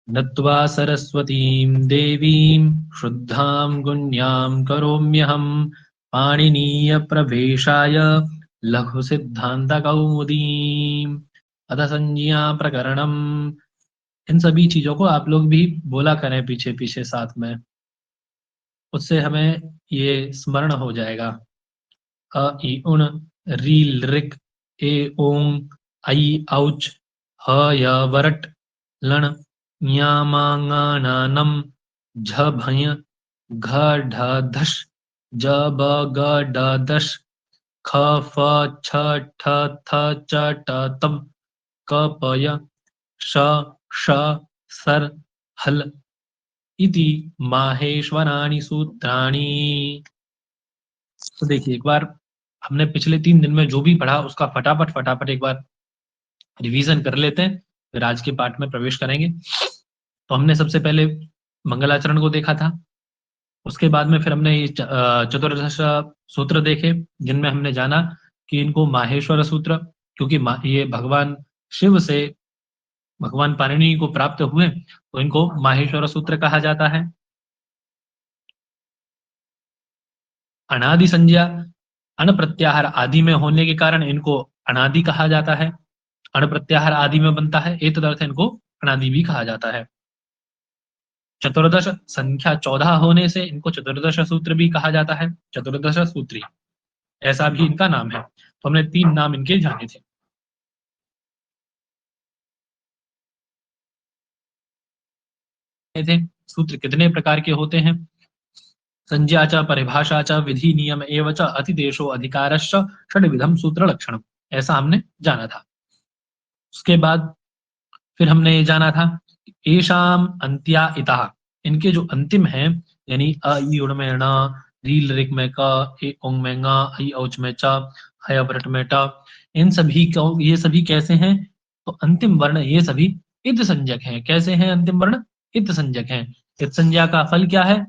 नत्वा सरस्वतीं देवीं शुद्धां गुण्यां करोम्यहं पाणिनीय प्रवेशाय लघु सिद्धांत कौमुदीम। अथ संज्ञा प्रकरणम। इन सभी चीजों को आप लोग भी बोला करें पीछे पीछे साथ में, उससे हमें ये स्मरण हो जाएगा। अ ई उण रील रिक ए ओंग आई औच ह य वरट लण न्यामांगानानम झ भय घ ढ धश ज ब ग ड दश ख फ छ ठ थ च ट तम क प य श श सर हल इति माहेश्वराणि सूत्राणि। तो देखिए एक बार हमने पिछले 3 दिन में जो भी पढ़ा उसका फटाफट फटाफट एक बार रिवीजन कर लेते हैं, फिर आज के पाठ में प्रवेश करेंगे। तो हमने सबसे पहले मंगलाचरण को देखा था, उसके बाद में फिर हमने ये चतुर्दश सूत्र देखे, जिनमें हमने जाना कि इनको माहेश्वर सूत्र, क्योंकि ये भगवान शिव से भगवान पाणिनि को प्राप्त हुए तो इनको माहेश्वर सूत्र कहा जाता है। अनादि संज्ञा अण प्रत्याहार आदि में होने के कारण इनको अनादि कहा जाता है। अण प्रत्याहार आदि में बनता है, एक तदर्थ इनको अनादि भी कहा जाता है। चतुर्दश संख्या 14 होने से इनको चतुर्दश सूत्र भी कहा जाता है, चतुर्दश सूत्री ऐसा भी इनका नाम है। तो हमने 3 नाम इनके जाने थे। सूत्र कितने प्रकार के होते हैं? संज्ञा च परिभाषा च विधि नियम एव च अतिदेशो अधिकारश्च षड्विधम सूत्र लक्षणम, ऐसा हमने जाना था। उसके बाद फिर हमने ये जाना था एशाम अंत्या इता, इनके जो अंतिम हैं, यानी अ ई उड़ में ण, रील रिक में क, ए ओंग में ङ, आई औच में च, हय व्रट में ट, इन सभी को ये सभी कैसे हैं? तो अंतिम वर्ण ये सभी इत संज्ञक हैं। कैसे हैं अंतिम वर्ण? इत संज्ञक हैं। इत संज्ञा का फल क्या है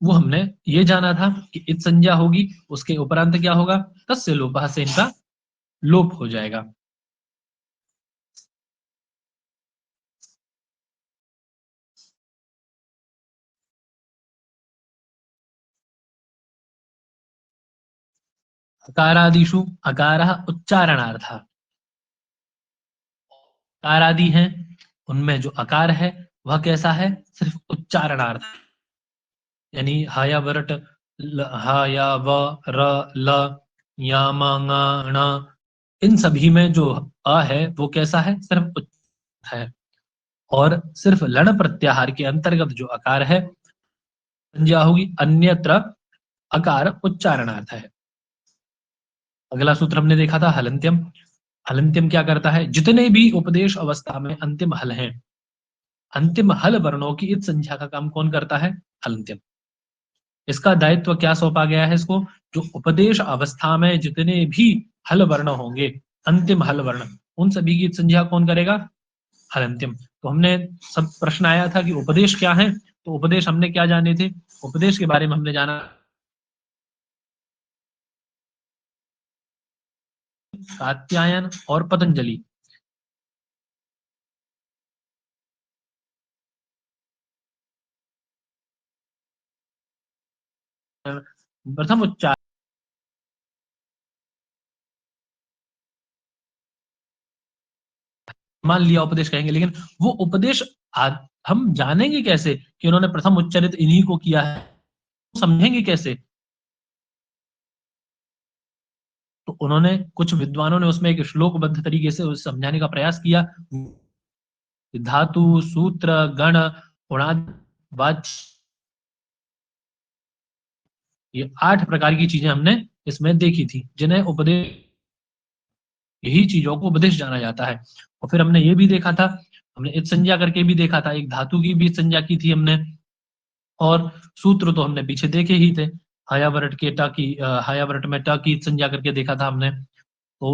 वो हमने ये जाना था कि इत संज्ञा होगी, उसके उपरांत क्या होगा? तस्य लोपः से इनका लोप हो जाएगा। अकारादिषु अकारः उच्चारणार्थः, अकार आदि हैं उनमें जो अकार है वह कैसा है? सिर्फ उच्चारणार्थ, यानी ह या वरट ह या व र ल या म ङ ण, इन सभी में जो अ है वो कैसा है? सिर्फ उच्चारण है। और सिर्फ लण प्रत्याहार के अंतर्गत जो अकार है संज्ञा होगी, अन्यत्र अकार उच्चारणार्थ है। अगला सूत्र हमने देखा था हलंत्यम। हलंत्यम क्या करता है? जितने भी उपदेश अवस्था में अंतिम हल हैं, अंतिम हल वर्णों की इस संख्या का काम कौन करता है? हलंत्यम। इसका दायित्व क्या सौंपा गया है इसको? जो उपदेश अवस्था में जितने भी हल वर्ण होंगे, अंतिम हल वर्ण, उन सभी की संख्या कौन करेगा? हलंत्यम। तो हमने सब प्रश्न आया था कि उपदेश क्या है, तो उपदेश हमने क्या जाने थे? उपदेश के बारे में हमने जाना कात्यायन और पतंजलि। प्रथम उच्चार मान लिया उपदेश कहेंगे, लेकिन वो उपदेश हम जानेंगे कैसे कि उन्होंने प्रथम उच्चारित इन्हीं को किया है? समझेंगे कैसे? तो उन्होंने, कुछ विद्वानों ने उसमें एक श्लोकबद्ध तरीके से उसे समझाने का प्रयास किया। धातु सूत्र गण उणादि वाच्य, ये 8 प्रकार की चीजें हमने इसमें देखी थी, जिन्हें उपदेश, यही चीजों को उपदेश जाना जाता है। और फिर हमने ये भी देखा था, हमने इत संज्ञा करके भी देखा था, एक धातु की भी संज्ञा की थी हमने। और सूत्र तो हमने पीछे देखे ही थे, हयावरट के टा की हयावरट में टा की संज्ञा करके देखा था हमने। तो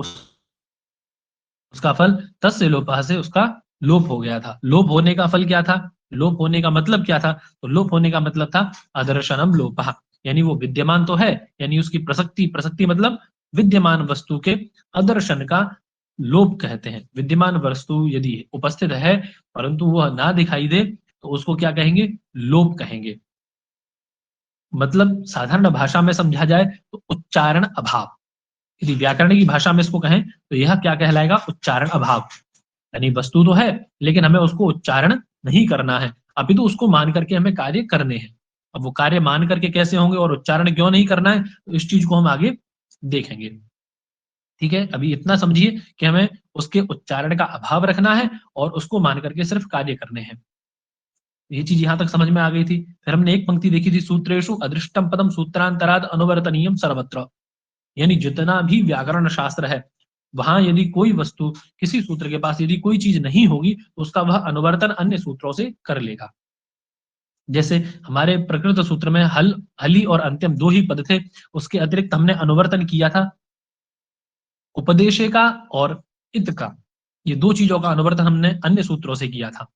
उसका फल तस्य लोपः से उसका लोप हो गया था। लोप होने का फल क्या था? लोप होने का मतलब क्या था? तो लोप होने का मतलब था अदर्शनम लोपः, यानी वो विद्यमान तो है, यानी उसकी प्रसक्ति, प्रसक्ति मतलब विद्यमान वस्तु के अदर्शन का लोप कहते हैं। विद्यमान वस्तु यदि उपस्थित है परंतु वह ना दिखाई दे तो उसको क्या कहेंगे? लोप कहेंगे। मतलब साधारण भाषा में समझा जाए तो उच्चारण अभाव। यदि व्याकरण की भाषा में इसको कहें तो यह क्या कहलाएगा? उच्चारण अभाव। यानी वस्तु तो है लेकिन हमें उसको उच्चारण नहीं करना है, अपितु उसको मान करके हमें कार्य करने हैं। अब वो कार्य मान करके कैसे होंगे और उच्चारण क्यों नहीं करना है, तो इस चीज को हम आगे देखेंगे। ठीक है, अभी इतना समझिए कि हमें उसके उच्चारण का अभाव रखना है और उसको मान करके सिर्फ कार्य करने हैं। ये चीज यहां तक समझ में आ गई थी। फिर हमने एक पंक्ति देखी थी, सूत्रेषु अदृष्टम पदम सूत्रांतराद अनुवर्तनीयम सर्वत्र। यानी जितना भी व्याकरण शास्त्र है वहां यदि कोई वस्तु किसी सूत्र के पास यदि कोई चीज नहीं होगी तो उसका वह अनुवर्तन अन्य सूत्रों से कर लेगा। जैसे हमारे प्रकृत सूत्र में हल, हली और अंत्यम दो ही पद थे, उसके अतिरिक्त हमने अनुवर्तन किया था उपदेशे का और इत का। ये दो चीजों का अनुवर्तन हमने अन्य सूत्रों से किया था।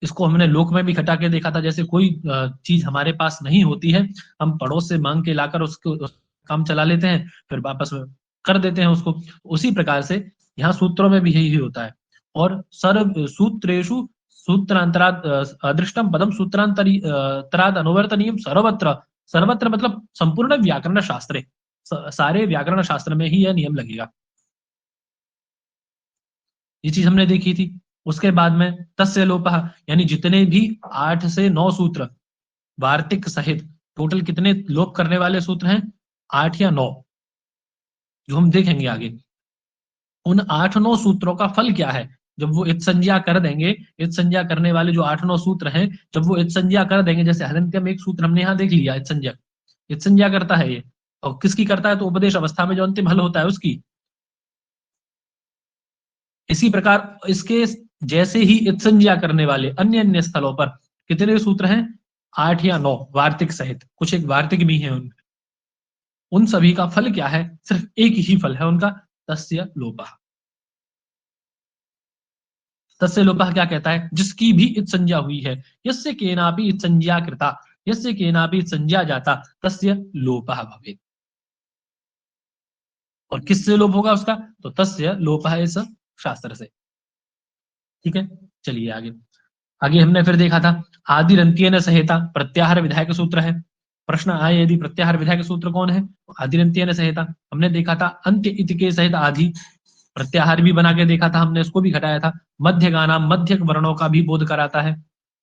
इसको हमने लोक में भी खटा के देखा था। जैसे कोई चीज हमारे पास नहीं होती है, हम पड़ोस से मांग के लाकर उसको काम चला लेते हैं, फिर वापस कर देते हैं उसको। उसी प्रकार से यहाँ सूत्रों में भी यही होता है। और सर्व सूत्रेषु सूत्रांतराद अदृष्टम पदम सूत्रांतरी तराद अनुवर्तनीयम सर्वत्र। सर्वत्र मतलब संपूर्ण व्याकरण शास्त्र, सारे व्याकरण शास्त्र में ही यह नियम लगेगा। ये चीज हमने देखी थी। उसके बाद में तस्य लोपः, यानी जितने भी 8 से 9 सूत्र वार्तिक सहित टोटल कितने लोप करने वाले सूत्र हैं? 8 या 9, जो हम देखेंगे आगे। उन 8-9 सूत्रों का फल क्या है? जब वो इत संज्ञा कर देंगे, इत संज्ञा करने वाले जो 8-9 सूत्र हैं, जब वो इत संज्ञा कर देंगे, जैसे हलंत्यम एक सूत्र हमने यहाँ देख लिया, इत संज्ञा करता है ये। और किसकी करता है? तो उपदेश अवस्था में जो अंतिम हल होता है उसकी। इसी प्रकार इसके जैसे ही इत संज्ञा करने वाले अन्य अन्य स्थलों पर कितने सूत्र हैं? 8 या 9 वार्तिक सहित, कुछ एक वार्तिक भी है उनमें। उन सभी का फल क्या है? सिर्फ एक ही फल है उनका, तस्य लोपः। तस्य लोपः क्या कहता है? जिसकी भी इत संज्ञा हुई है, यस्य केनापि इत संज्ञा कृता, यस्य केनापि इत संज्ञा जाता, तस्य लोपः भवेत्। और किससे लोप होगा उसका? तो तस्य लोपः इस शास्त्र से। ठीक है, चलिए आगे। आगे हमने फिर देखा था आदिरंत्येन सहेता, प्रत्याहार विधायक सूत्र है। प्रश्न आए यदि प्रत्याहार विधायक सूत्र कौन है? तो आदिरंत्येन सहेता। हमने देखा था अंत्य इत के सहित आदि, प्रत्याहार भी बना के देखा था हमने, इसको भी घटाया था। मध्य गाना मध्य वर्णों का भी बोध कराता है।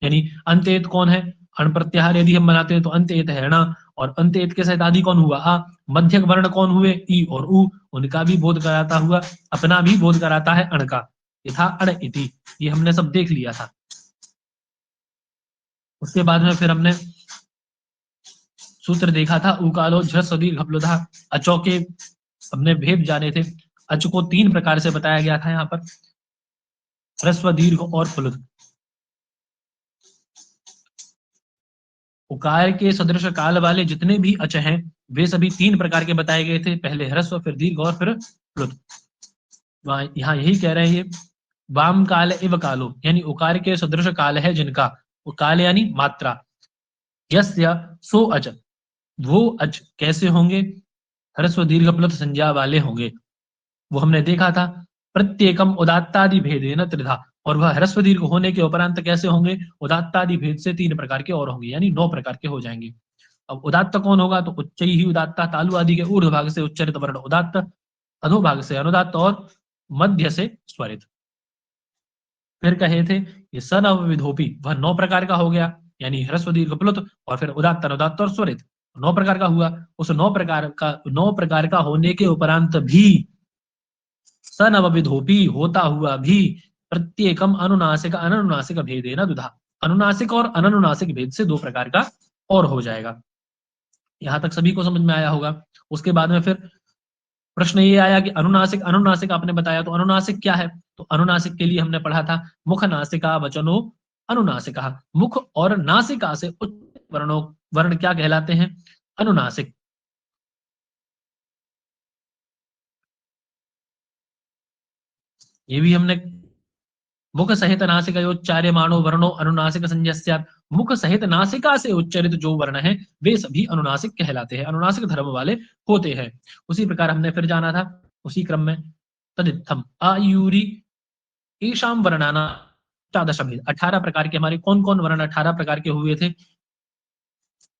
यानी अंत्येत कौन है? अण प्रत्याहार यदि हम बनाते हैं तो अंत्येत है ण, और अंत्येत के सहित आदि कौन हुआ? आ। मध्य वर्ण कौन हुए? ई और उ, उनका भी बोध कराता हुआ अपना भी बोध कराता है अण का। यथा अण इति, ये हमने सब देख लिया था। उसके बाद में फिर हमने सूत्र देखा था उकालो झ्रस्व दीर्घ प्लुधा, अचो के हमने भेद जाने थे। अच को 3 प्रकार से बताया गया था यहाँ पर, ह्रस्व दीर्घ और प्लुत। उकार के सदृश काल वाले जितने भी अच हैं वे सभी 3 प्रकार के बताए गए थे, पहले ह्रस्व फिर दीर्घ और फिर प्लुत। यहाँ यही कह रहे हैं वाम काल इव कालो, यानी उकार के सदृश काल है जिनका, काल यानी मात्रा। यस्य सो अच, वो अच कैसे होंगे? ह्रस्व दीर्घ प्लुत संज्ञा वाले होंगे। वो हमने देखा था प्रत्येकम उदात्तादि भेदे न त्रिधा, और वह ह्रस्व दीर्घ होने के उपरांत कैसे होंगे? उदात्तादि भेद से 3 प्रकार के और होंगे, यानी 9 प्रकार के हो जाएंगे। अब उदात्त कौन होगा? तो उच्च ही उदात्ता, तालु आदि के ऊर्ध्व भाग से उच्चरित वर्ण उदात्त, अधोभाग से अनुदात्त और मध्य से स्वरित। फिर कहे थे ये सनव विधोपी, वह 9 प्रकार का हो गया, यानी ह्रस्व दीर्घ प्लुत और फिर उदात्त अनुदात्त और स्वरित, 9 प्रकार का हुआ। उस 9 प्रकार का होने के उपरांत भी सनवविधोपी होता हुआ भी प्रत्येकम अनुनासिक अनुनासिक भेदे न दुधा, अनुनासिक और अनुनासिक भेद से 2 प्रकार का और हो जाएगा। यहां तक सभी को समझ में आया होगा। उसके बाद में फिर प्रश्न ये आया कि अनुनासिक अनुनासिक आपने बताया, तो अनुनासिक क्या है? तो अनुनासिक के लिए हमने पढ़ा था मुख नासिका वचनो अनुनासिका, मुख और नासिका से उच्च वर्णों वर्ण क्या कहलाते हैं? अनुनासिक। ये भी हमने मुख सहित नासिकयोच्चार्यमाणो वर्णो अनुनासिक संज्ञा स्यात्। मुख सहित नासिका से उच्चरित जो वर्ण है वे सभी अनुनासिक कहलाते हैं, अनुनासिक धर्म वाले होते हैं। उसी प्रकार हमने फिर जाना था उसी क्रम में, तदित्थम आयुरी ईशाम वर्णाना 18 प्रकार के, हमारे कौन कौन वर्ण 18 प्रकार के हुए थे?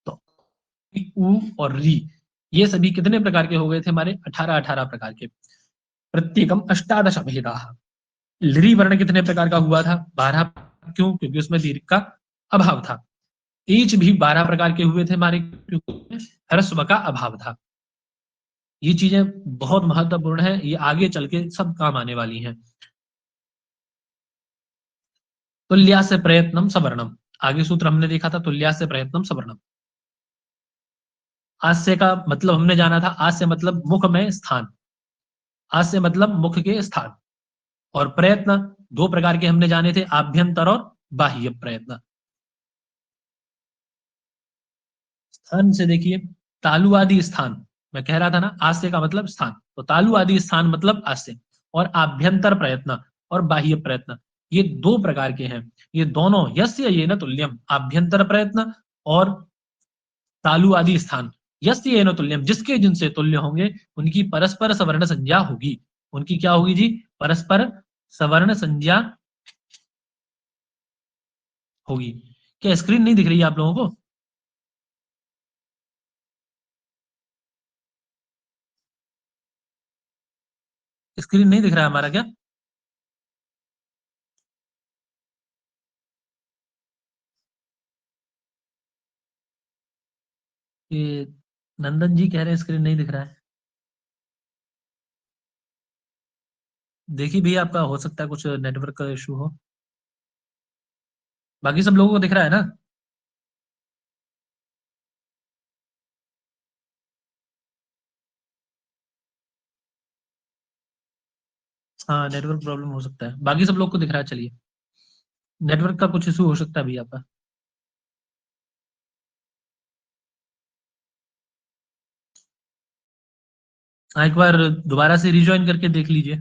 तो उ और री, ये सभी कितने प्रकार के हो गए थे हमारे? 18 प्रकार के। प्रत्येकम 18 भेदाः। लृ वर्ण कितने प्रकार का हुआ था? 12। क्यों? क्योंकि उसमें दीर्घ का अभाव था। एच भी 12 प्रकार के हुए थे हमारे, क्योंकि ह्रस्व का अभाव था। ये चीजें बहुत महत्वपूर्ण है, ये आगे चल के सब काम आने वाली हैं। तुल्या से प्रयत्नम सवर्णम, आगे सूत्र हमने देखा था, तुल्या से प्रयत्नम सवर्णम। आस्य का मतलब हमने जाना था, आस्य मतलब मुख में स्थान, आस्य मतलब मुख के स्थान। और प्रयत्न 2 प्रकार के हमने जाने थे, आभ्यंतर और बाह्य प्रयत्न। स्थान से देखिए, तालु आदि स्थान, मैं कह रहा था ना आस्य का मतलब स्थान, तो तालु आदि स्थान मतलब आस्य। और आभ्यंतर प्रयत्न और बाह्य प्रयत्न, ये 2 प्रकार के हैं। ये दोनों यस्य येन तुल्यम, आभ्यंतर प्रयत्न और तालु आदि स्थान, यस्य येन तुल्यम, जिसके जिनसे तुल्य होंगे उनकी परस्पर सवर्ण संज्ञा होगी। उनकी क्या होगी जी? परस्पर सवर्ण संज्ञा होगी। क्या स्क्रीन नहीं दिख रही है आप लोगों को? स्क्रीन नहीं दिख रहा है हमारा क्या? ये नंदन जी कह रहे हैं स्क्रीन नहीं दिख रहा है। देखिए भैया, आपका हो सकता है कुछ नेटवर्क का इशू हो। बाकी सब लोगों को दिख रहा है ना? हाँ, नेटवर्क प्रॉब्लम हो सकता है, बाकी सब लोग को दिख रहा है। चलिए, नेटवर्क का कुछ इशू हो सकता है भैया आपका। हाँ, एक बार दोबारा से रिज्वाइन करके देख लीजिए।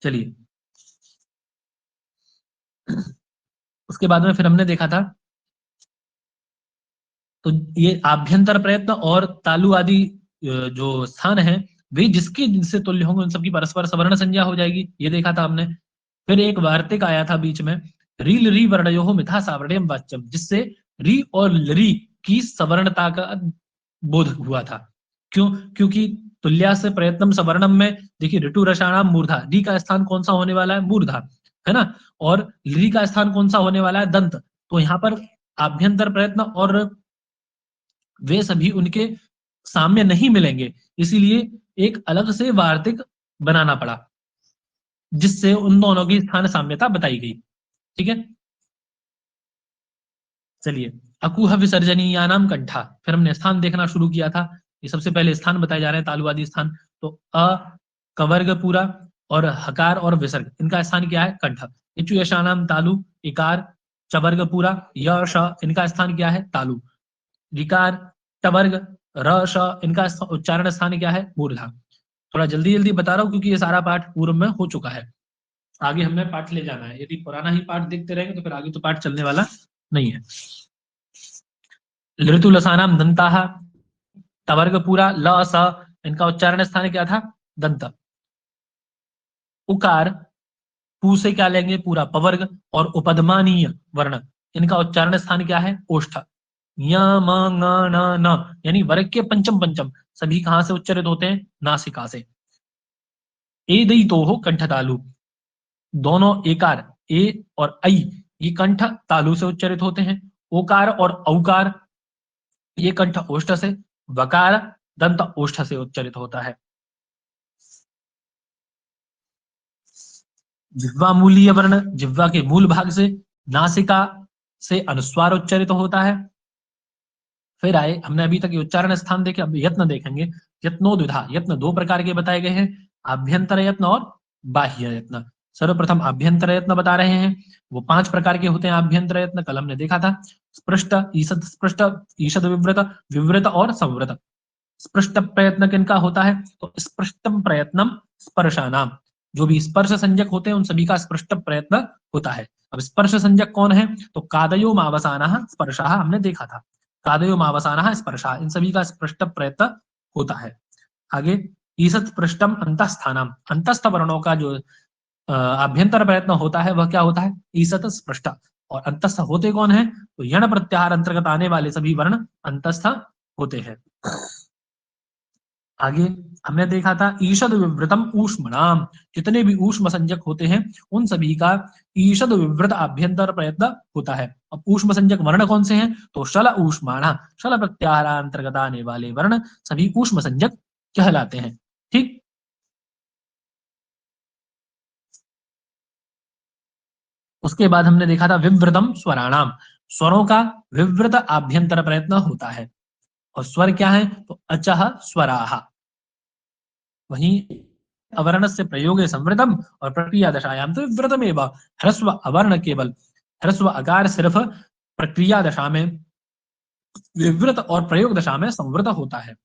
चलिए, उसके बाद में फिर हमने देखा था, तो ये आभ्यंतर प्रयत्न और तालु आदि जो स्थान है, वे जिसके जिनसे तुल्य होंगे उन सबकी परस्पर सवर्ण संज्ञा हो जाएगी, ये देखा था हमने। फिर एक वार्तिक आया था बीच में, रील री वर्णयो मिथा सावर्णयम वाच्यम, जिससे री और लरी की सवर्णता का बोध हुआ था। क्यों? क्योंकि तुल्या से प्रयत्नम सवर्णम में देखिए, ऋतु रसाणाम मूर्धा, री का स्थान कौन सा होने वाला है? मूर्धा, है ना? और लरी का स्थान कौन सा होने वाला है? दंत। तो यहाँ पर आभ्यंतर प्रयत्न और वे सभी उनके साम्य नहीं मिलेंगे, इसीलिए एक अलग से वार्तिक बनाना पड़ा, जिससे उन दोनों की स्थान साम्यता बताई गई। ठीक है, चलिए। अकुह विसर्जनीयानाम कंठा, फिर हमने स्थान देखना शुरू किया था। ये सबसे पहले स्थान बताए जा रहे हैं, तालुवादी स्थान। तो अ कवर्ग पूरा और हकार और विसर्ग, इनका स्थान क्या है? कंठ। इचु यशानाम तालु, इकार चवर्ग पूरा, य श, इनका स्थान क्या है? तालु। ऋकार टवर्ग र श, इनका उच्चारण स्थान क्या है? मूर्धा। थोड़ा जल्दी जल्दी बता रहा हूं क्योंकि ये सारा पाठ पूर्व में हो चुका है, आगे हमने पाठ ले जाना है। यदि पुराना ही पाठ देखते रहेंगे तो फिर आगे तो पाठ चलने वाला नहीं है। लृतु लसानाम दंता, तवर्ग पूरा ल स, इनका उच्चारण स्थान क्या था? दंत। उकार पू से क्या लेंगे? पूरा पवर्ग। और उपदमानीय वर्ण, इनका उच्चारण स्थान क्या है? ओष्ठ। य म ङ न न, यानी वर्ग के पंचम पंचम सभी कहां से उच्चारित होते हैं? नासिका से। ए दई तो हो कंठ तालु, दोनों एकार ए और ऐ, ये कंठ तालु से उच्चारित होते हैं। ओकार और औकार, ये कंठ ओष्ठ से। वकार दंत ओष्ठ से उच्चारित होता है। जिह्वा मूलीय वर्ण, जिह्वा के मूल भाग से, नासिका से अनुस्वार उच्चारित होता है। फिर आए, हमने अभी तक ये उच्चारण स्थान देखे, अब यत्न देखेंगे। यत्नो द्विधा, यत्न 2 प्रकार के बताए गए हैं, आभ्यंतर यत्न और बाह्य यत्न। सर्वप्रथम आभ्यंतर यत्न बता रहे हैं, वो 5 प्रकार के होते हैं आभ्यंतर यत्न, कल हमने देखा था। स्पृष्ट, ईषद स्पृष्ट, ईषद विवृत, विवृत और संवृत। स्पृष्ट प्रयत्न किनका होता है? तो स्पृष्टम प्रयत्नम स्पर्शानाम, जो भी स्पर्श संज्ञक होते हैं उन सभी का स्पृष्ट प्रयत्न होता है। अब स्पर्श संज्ञक कौन है? तो कादयो मावसानः स्पर्शः हमने देखा था, कादयो मावसानः स्पर्शः, इन सभी का स्पृष्ट प्रयत्न होता है। आगे ईसत् पृष्ठम अंतस्थानम, अंतस्थ वर्णों का जो आभ्यंतर प्रयत्न होता है वह क्या होता है? ईसत स्पृष्ट। और अंतस्थ होते कौन है? तो यण प्रत्याहार अंतर्गत आने वाले सभी वर्ण अंतस्थ होते हैं। आगे हमने देखा था ईषद विवृतम ऊष्मणाम, जितने भी ऊष्म संज्ञक होते हैं उन सभी का ईषद विवृत आभ्यंतर प्रयत्न होता है। अब ऊष्म संज्ञक वर्ण कौन से हैं? तो शल ऊष्माणा, शल प्रत्याहार अंतर्गत आने वाले वर्ण सभी ऊष्म संज्ञक कहलाते हैं। ठीक, उसके बाद हमने देखा था विवृतम स्वराणाम, स्वरों का विवृत आभ्यंतर प्रयत्न होता है। और स्वर क्या है? तो अचः स्वराः। वहीं अवर्ण से प्रयोग संवृतम और प्रक्रिया दशायाम तो विवृतमेव, ह्रस्व अवर्ण केवल, ह्रस्व अकार सिर्फ प्रक्रिया दशा में विवृत और प्रयोग दशा में संवृत होता है।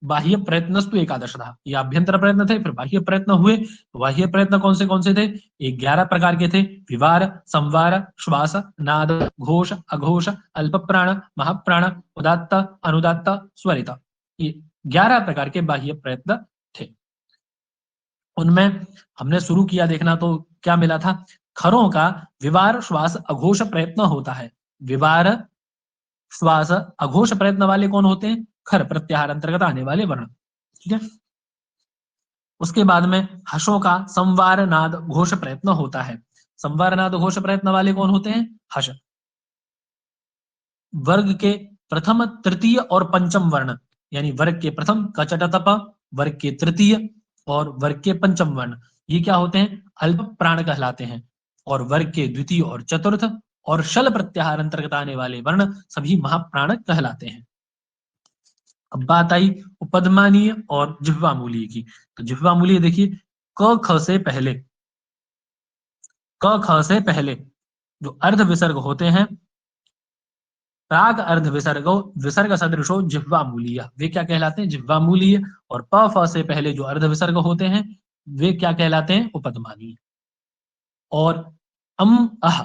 बाह्य प्रयत्नस्तु एकादश था, ये आभ्यंतर प्रयत्न थे। फिर बाह्य प्रयत्न हुए, तो बाह्य प्रयत्न कौन से थे? 11 प्रकार के थे। विवार, संवार, श्वास, नाद, घोष, अघोष, अल्प प्राण, महाप्राण, उदात्त, अनुदात्त, स्वरित, ये 11 प्रकार के बाह्य प्रयत्न थे। उनमें हमने शुरू किया देखना तो क्या मिला था? खरों का विवार, श्वास, अघोष प्रयत्न होता है। विवार, श्वास, अघोष प्रयत्न वाले कौन होते हैं? खर प्रत्याहार अंतर्गत आने वाले वर्ण। ठीक है, उसके बाद में हर्षों का संवार, नाद, घोष प्रयत्न होता है। संवार, नाद, घोष प्रयत्न वाले कौन होते हैं? हर्ष। वर्ग के प्रथम, तृतीय और पंचम वर्ण, यानी वर्ग के प्रथम कचट तप, वर्ग के तृतीय और वर्ग के पंचम वर्ण, ये क्या होते हैं? अल्प प्राण कहलाते हैं। और वर्ग के द्वितीय और चतुर्थ और शल प्रत्याहार अंतर्गत आने वाले वर्ण सभी महाप्राण कहलाते हैं। अब बात आई उपदमानीय और जिह्वामूलीय की। तो जिह्वामूलीय देखिए, क ख से पहले, क ख से पहले जो अर्ध विसर्ग होते हैं, प्राग अर्ध विसर्गो विसर्ग सदृशो जिह्वामूलीय, वे क्या कहलाते हैं? जिह्वामूलीय। और प फ से पहले जो अर्ध विसर्ग होते हैं वे क्या कहलाते हैं? उपदमानीय। और अम अह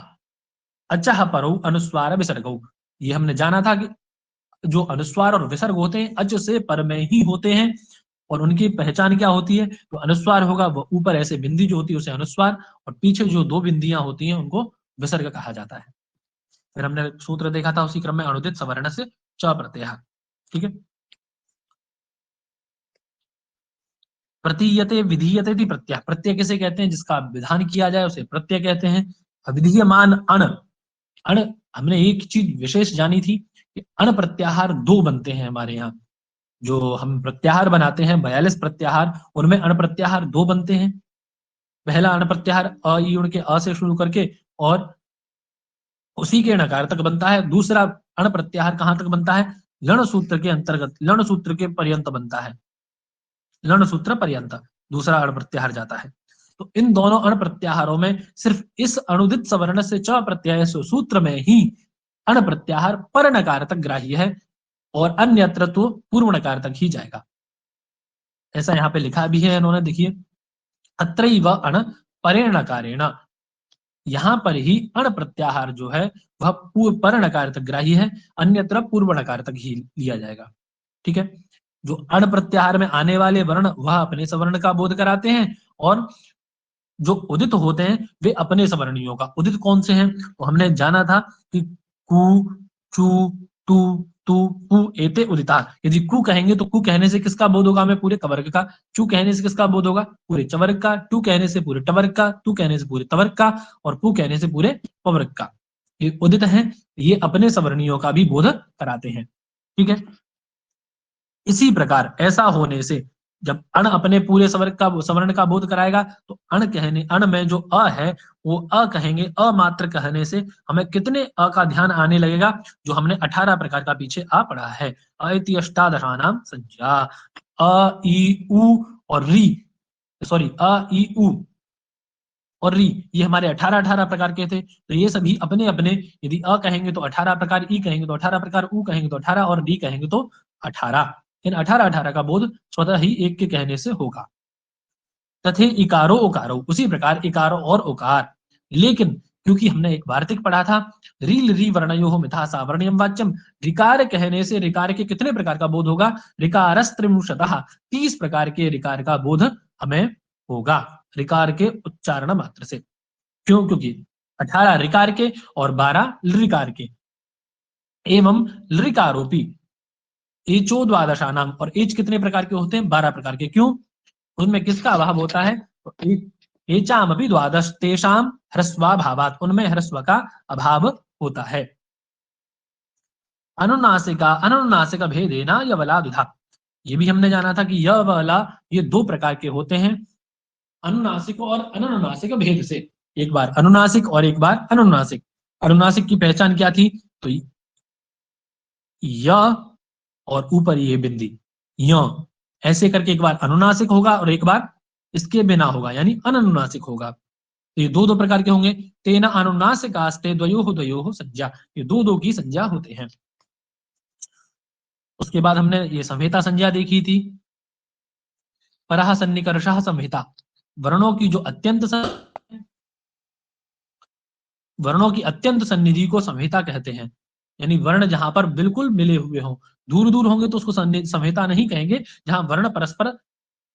अचह परो अनुस्वार विसर्गो, ये हमने जाना था कि जो अनुस्वार और विसर्ग होते हैं अच से पर में ही होते हैं। और उनकी पहचान क्या होती है? तो अनुस्वार होगा वो ऊपर ऐसे बिंदी जो होती है उसे अनुस्वार, और पीछे जो दो बिंदियां होती हैं उनको विसर्ग कहा जाता है। फिर हमने सूत्र देखा था उसी क्रम में अनुदित सवर्ण से च प्रत्यय। ठीक है, प्रतीयते विधीयते थी प्रत्यय, प्रत्यय किसे कहते हैं? जिसका विधान किया जाए उसे प्रत्यय कहते हैं। अविधीयमान अण, अण हमने एक चीज विशेष जानी थी कि अण प्रत्याहार दो बनते हैं हमारे यहाँ। जो हम प्रत्याहार बनाते हैं 42 प्रत्याहार, उनमें अण प्रत्याहार दो बनते हैं। पहला अण प्रत्याहार अ ई उड़ के अ से शुरू करके और उसी के नकार तक बनता है। दूसरा अण प्रत्याहार कहां तक बनता है? लण सूत्र के अंतर्गत, लण सूत्र के पर्यंत बनता है, लण सूत्र पर्यंत दूसरा अण प्रत्याहार जाता है। तो इन दोनों अण प्रत्याहारों में सिर्फ इस अनुदित सवर्ण से च प्रत्यय सूत्र में ही अण प्रत्याहार पर नकार तक ग्राह्य है, और अन्यत्र तो पूर्व नकार तक ही जाएगा। ऐसा यहाँ पे लिखा भी है इन्होंने, देखिए, अत्रैव अण परेण नकारेण, यहां पर ही अण प्रत्याहार जो है वह पूर्व पर नकार तक ग्राही है, अन्यत्र पूर्व नकार तक ही लिया जाएगा। ठीक है, जो अण प्रत्याहार में आने वाले वर्ण वह अपने सवर्ण का बोध कराते हैं, और जो उदित होते हैं वे अपने सवर्णियों का। उदित कौन से हैं? तो हमने जाना था कि कु, चू, टू, तू, पु एते उदिता। यदि कु कहेंगे तो कु कहने से किसका बोध होगा? हमें पूरे कवर्ग का। चू कहने से किसका बोध होगा? पूरे चवर्ग का। टू कहने से पूरे टवर्ग का। तू कहने से पूरे तवर्ग का। और पु कहने से पूरे पवर्ग का। ये उदित हैं, ये अपने सवर्णियों का भी बोध कराते हैं। ठीक है, इसी प्रकार ऐसा होने से जब अण अपने पूरे सवर्ण का बोध कराएगा तो अण कहने, अण में जो अ है वो अ कहेंगे, अ मात्र कहने से हमें कितने अ का ध्यान आने लगेगा? जो हमने 18 प्रकार का पीछे आ पढ़ा है, अति अष्टादशानाम संज्ञा, अ ई उ और री, सॉरी अ ई उ और री, ये हमारे 18 प्रकार के थे। तो ये सभी अपने अपने, यदि अ कहेंगे तो 18 प्रकार, ई कहेंगे तो 18 प्रकार, उ कहेंगे तो 18 और री कहेंगे तो 18। इन 18 का बोध स्वतः ही एक के कहने से होगा। तथे इकारो उकारो, उसी प्रकार इकारो और उकार। लेकिन क्योंकि हमने एक वार्तिक पढ़ा था, रील री वर्णयो मिथा सावर्ण्यम वाच्यम, रिकार कहने से रिकार के कितने प्रकार का बोध होगा? रिकारस्त्रिंशतः, 30 प्रकार के रिकार का बोध हमें होगा रिकार के उच्चारण मात्र से। क्यों? क्योंकि 18 रिकार के और 12 लृकार के। एवं लृकारोपी एचो द्वादशानाम, और एच कितने प्रकार के होते हैं? 12 प्रकार के। क्यों? उनमें किसका अभाव होता है? तो एचाम अभी द्वादश तेषाम ह्रस्वाभावात, उनमें ह्रस्व का अभाव होता है। अनुनासिका अनुनासिक भेदेना यवला दुधा, ये भी हमने जाना था कि य वला ये 2 प्रकार के होते हैं, अनुनासिक और अनुनासिक भेद से। एक बार अनुनासिक और एक बार अनुनासिक। अनुनासिक की पहचान क्या थी? तो य और ऊपर ये बिंदी य, ऐसे करके एक बार अनुनासिक होगा और एक बार इसके बिना होगा, यानी अनुनासिक होगा। तो ये 2 प्रकार के होंगे। तेना अनुनासिकास्ते द्वयोः द्वयोः संज्ञा, ये 2 की संज्ञा होते हैं। उसके बाद हमने ये संहिता संज्ञा देखी थी। परः सन्निकर्षः संहिता, वर्णों की जो वर्णों की अत्यंत सन्निधि को संहिता कहते हैं। यानी वर्ण जहां पर बिल्कुल मिले हुए हों, दूर दूर होंगे तो उसको संहिता नहीं कहेंगे, जहां वर्ण परस्पर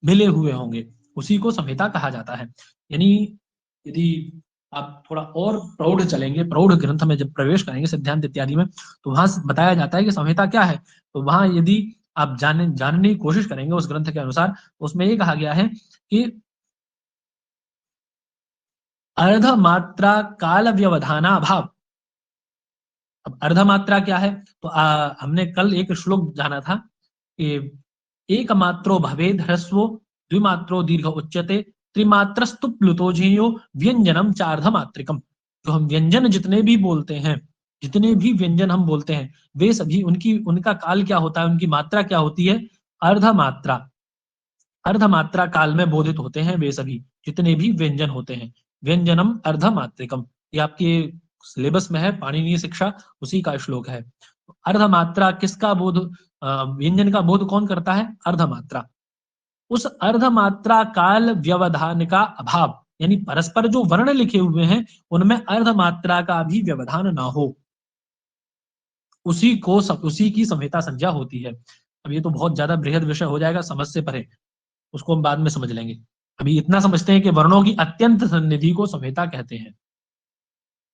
मिले हुए होंगे उसी को संहिता कहा जाता है। यानी यदि आप थोड़ा और प्रौढ़ चलेंगे, प्रौढ़ ग्रंथ में जब प्रवेश करेंगे सिद्धांत इत्यादि में, तो वहां बताया जाता है कि संहिता क्या है। तो वहां यदि आप जानने की कोशिश करेंगे उस ग्रंथ के अनुसार, उसमें ये कहा गया है कि अर्धमात्रा काल व्यवधाना भाव। अब अर्धमात्रा क्या है? तो हमने कल एक श्लोक जाना था कि एक मात्रो भवेद ह्रस्वो द्विमात्रो दीर्घ उच्यते त्रिमात्रस्तु प्लुतो झेयो व्यंजनम चार्धमात्रिकम। जो हम व्यंजन जितने भी बोलते हैं, जितने भी व्यंजन हम बोलते हैं, वे सभी उनका काल क्या होता है, उनकी मात्रा क्या होती है? अर्धमात्रा। अर्धमात्रा काल में बोधित होते हैं वे सभी जितने भी व्यंजन होते हैं। व्यंजनम अर्धमात्रिकम, ये आपके सिलेबस में है, पाणिनीय शिक्षा, उसी का श्लोक है। अर्धमात्रा किसका बोध, व्यंजन का बोध कौन करता है? अर्धमात्रा। उस अर्धमात्रा काल व्यवधान का अभाव, यानी परस्पर जो वर्ण लिखे हुए हैं उनमें अर्धमात्रा का भी व्यवधान ना हो, उसी की संहिता संज्ञा होती है। अब ये तो बहुत ज्यादा बृहद विषय हो जाएगा, समझ से परे, उसको हम बाद में समझ लेंगे। अभी इतना समझते हैं कि वर्णों की अत्यंत सन्निधि को संहिता कहते हैं।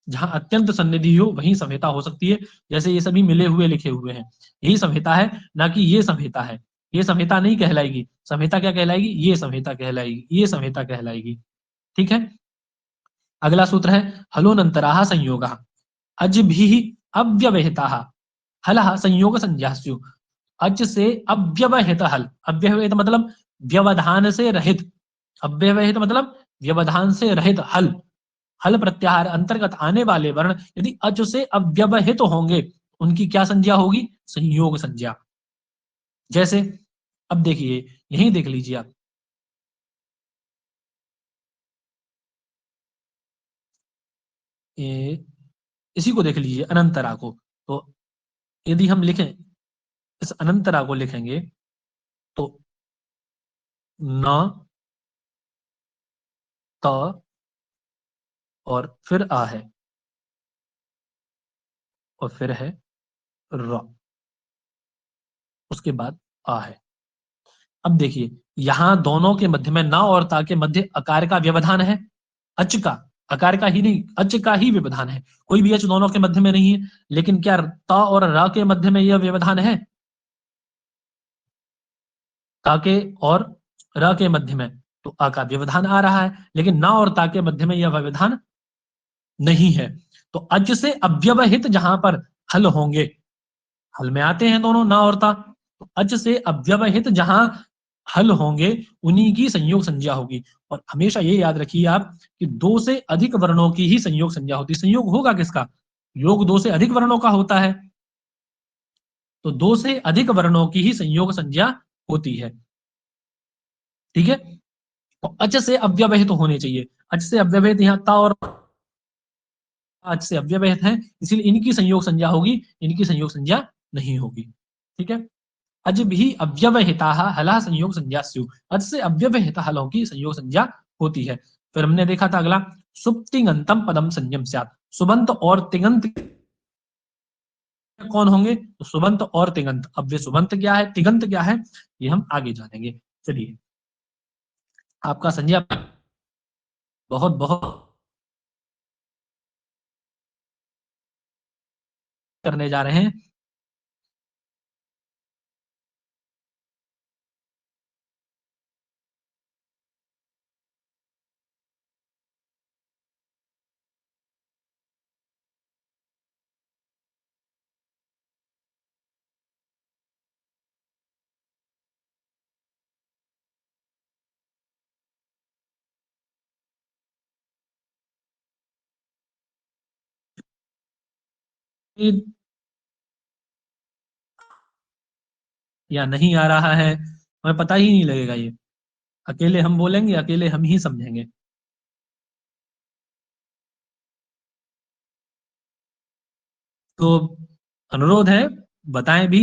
जहां अत्यंत सन्निधि हो वहीं संहिता हो सकती है। जैसे ये सभी मिले हुए लिखे हुए हैं, यही संहिता है, ना कि ये संहिता है। ये संहिता नहीं कहलाएगी। संहिता क्या कहलाएगी? ये संहिता कहलाएगी, ये संहिता कहलाएगी। ठीक है। अगला सूत्र है हलोनंतराः संयोगः अजभिः अव्यवहिताः हलः संयोग संज्ञास्यु। अच से अव्यवहित हल, अव्यवहित मतलब व्यवधान से रहित, अव्यवहित मतलब व्यवधान से रहित हल, हल प्रत्याहार अंतर्गत आने वाले वर्ण यदि अच से अव्यवहित होंगे, उनकी क्या संज्ञा होगी? संयोग संज्ञा। जैसे अब देखिए, यही देख लीजिए आप, इसी को देख लीजिए अनंतरा को। तो यदि हम लिखें, इस अनंतरा को लिखेंगे तो न, त और फिर आ है और फिर है र, उसके बाद आ है। अब देखिए, यहां दोनों के मध्य में, ना और ता के मध्य अकार का व्यवधान है, अच का, अकार का ही नहीं, अच का ही व्यवधान है। कोई भी अच दोनों के मध्य में नहीं है। लेकिन क्या ता और रा के मध्य में यह व्यवधान है? ता के और र के मध्य में तो आ का व्यवधान आ रहा है, लेकिन ना और ता के मध्य में यह व्यवधान नहीं है। तो अच से अव्यवहित जहां पर हल होंगे, हल में आते हैं दोनों ना और ता, तो अच से अव्यवहित जहां हल होंगे उन्हीं की संयोग संज्ञा होगी। और हमेशा ये याद रखिए आप कि 2 से अधिक वर्णों की ही संयोग संज्ञा होती है। संयोग होगा किसका? योग 2 से अधिक वर्णों का होता है, तो 2 से अधिक वर्णों की ही संयोग संज्ञा होती है। ठीक है। तो अच से अव्यवहित होने चाहिए। अच से अव्यवहित यहाँ ता और अच से अव्यवहित है, इसलिए इनकी संयोग संज्ञा होगी, इनकी संयोग संज्ञा नहीं होगी। ठीक है। अज भी अव्यवहिता हला संयोग संज्ञा स्यु। अज से अव्यवहित हलों की संयोग संज्ञा होती है। फिर हमने देखा था अगला, सुप्तिंगंतम पदम संयम स्यात्। सुबंत और तिङंत कौन होंगे? तो सुबंत और तिङंत। अब वे सुबंत क्या है, तिङंत क्या है, ये हम आगे जानेंगे। चलिए, आपका संज्ञा बहुत बहुत करने जा रहे हैं। या नहीं आ रहा है, हमें पता ही नहीं लगेगा। ये अकेले हम बोलेंगे, अकेले हम ही समझेंगे। तो अनुरोध है, बताएं भी।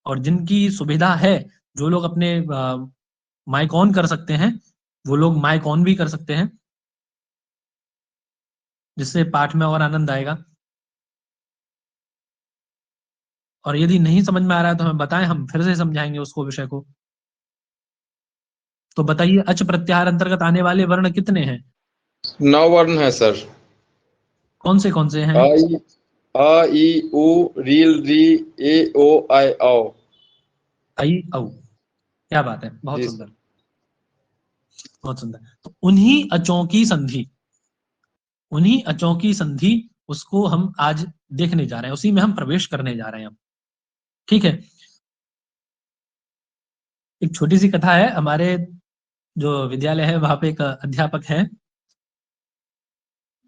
और जिनकी सुविधा है, जो लोग अपने माइक ऑन कर सकते हैं, वो लोग माइक ऑन भी कर सकते हैं, जिससे पाठ में और आनंद आएगा। और यदि नहीं समझ में आ रहा है तो हमें बताएं, हम फिर से समझाएंगे उसको, विषय को। तो बताइए, अच प्रत्याहार अंतर्गत आने वाले वर्ण कितने हैं? 9 वर्ण है सर। कौन से हैं? आ ई उ रील री ए ओ आई औ। आई औ। क्या बात है, बहुत जी सुंदर, सर। बहुत सुंदर। तो उन्हीं अचों की संधि, उन्हीं अचों की संधि, उसको हम आज देखने जा रहे हैं, उसी में हम प्रवेश करने जा रहे हैं। ठीक है। एक छोटी सी कथा है। हमारे जो विद्यालय है वहां पे एक अध्यापक है,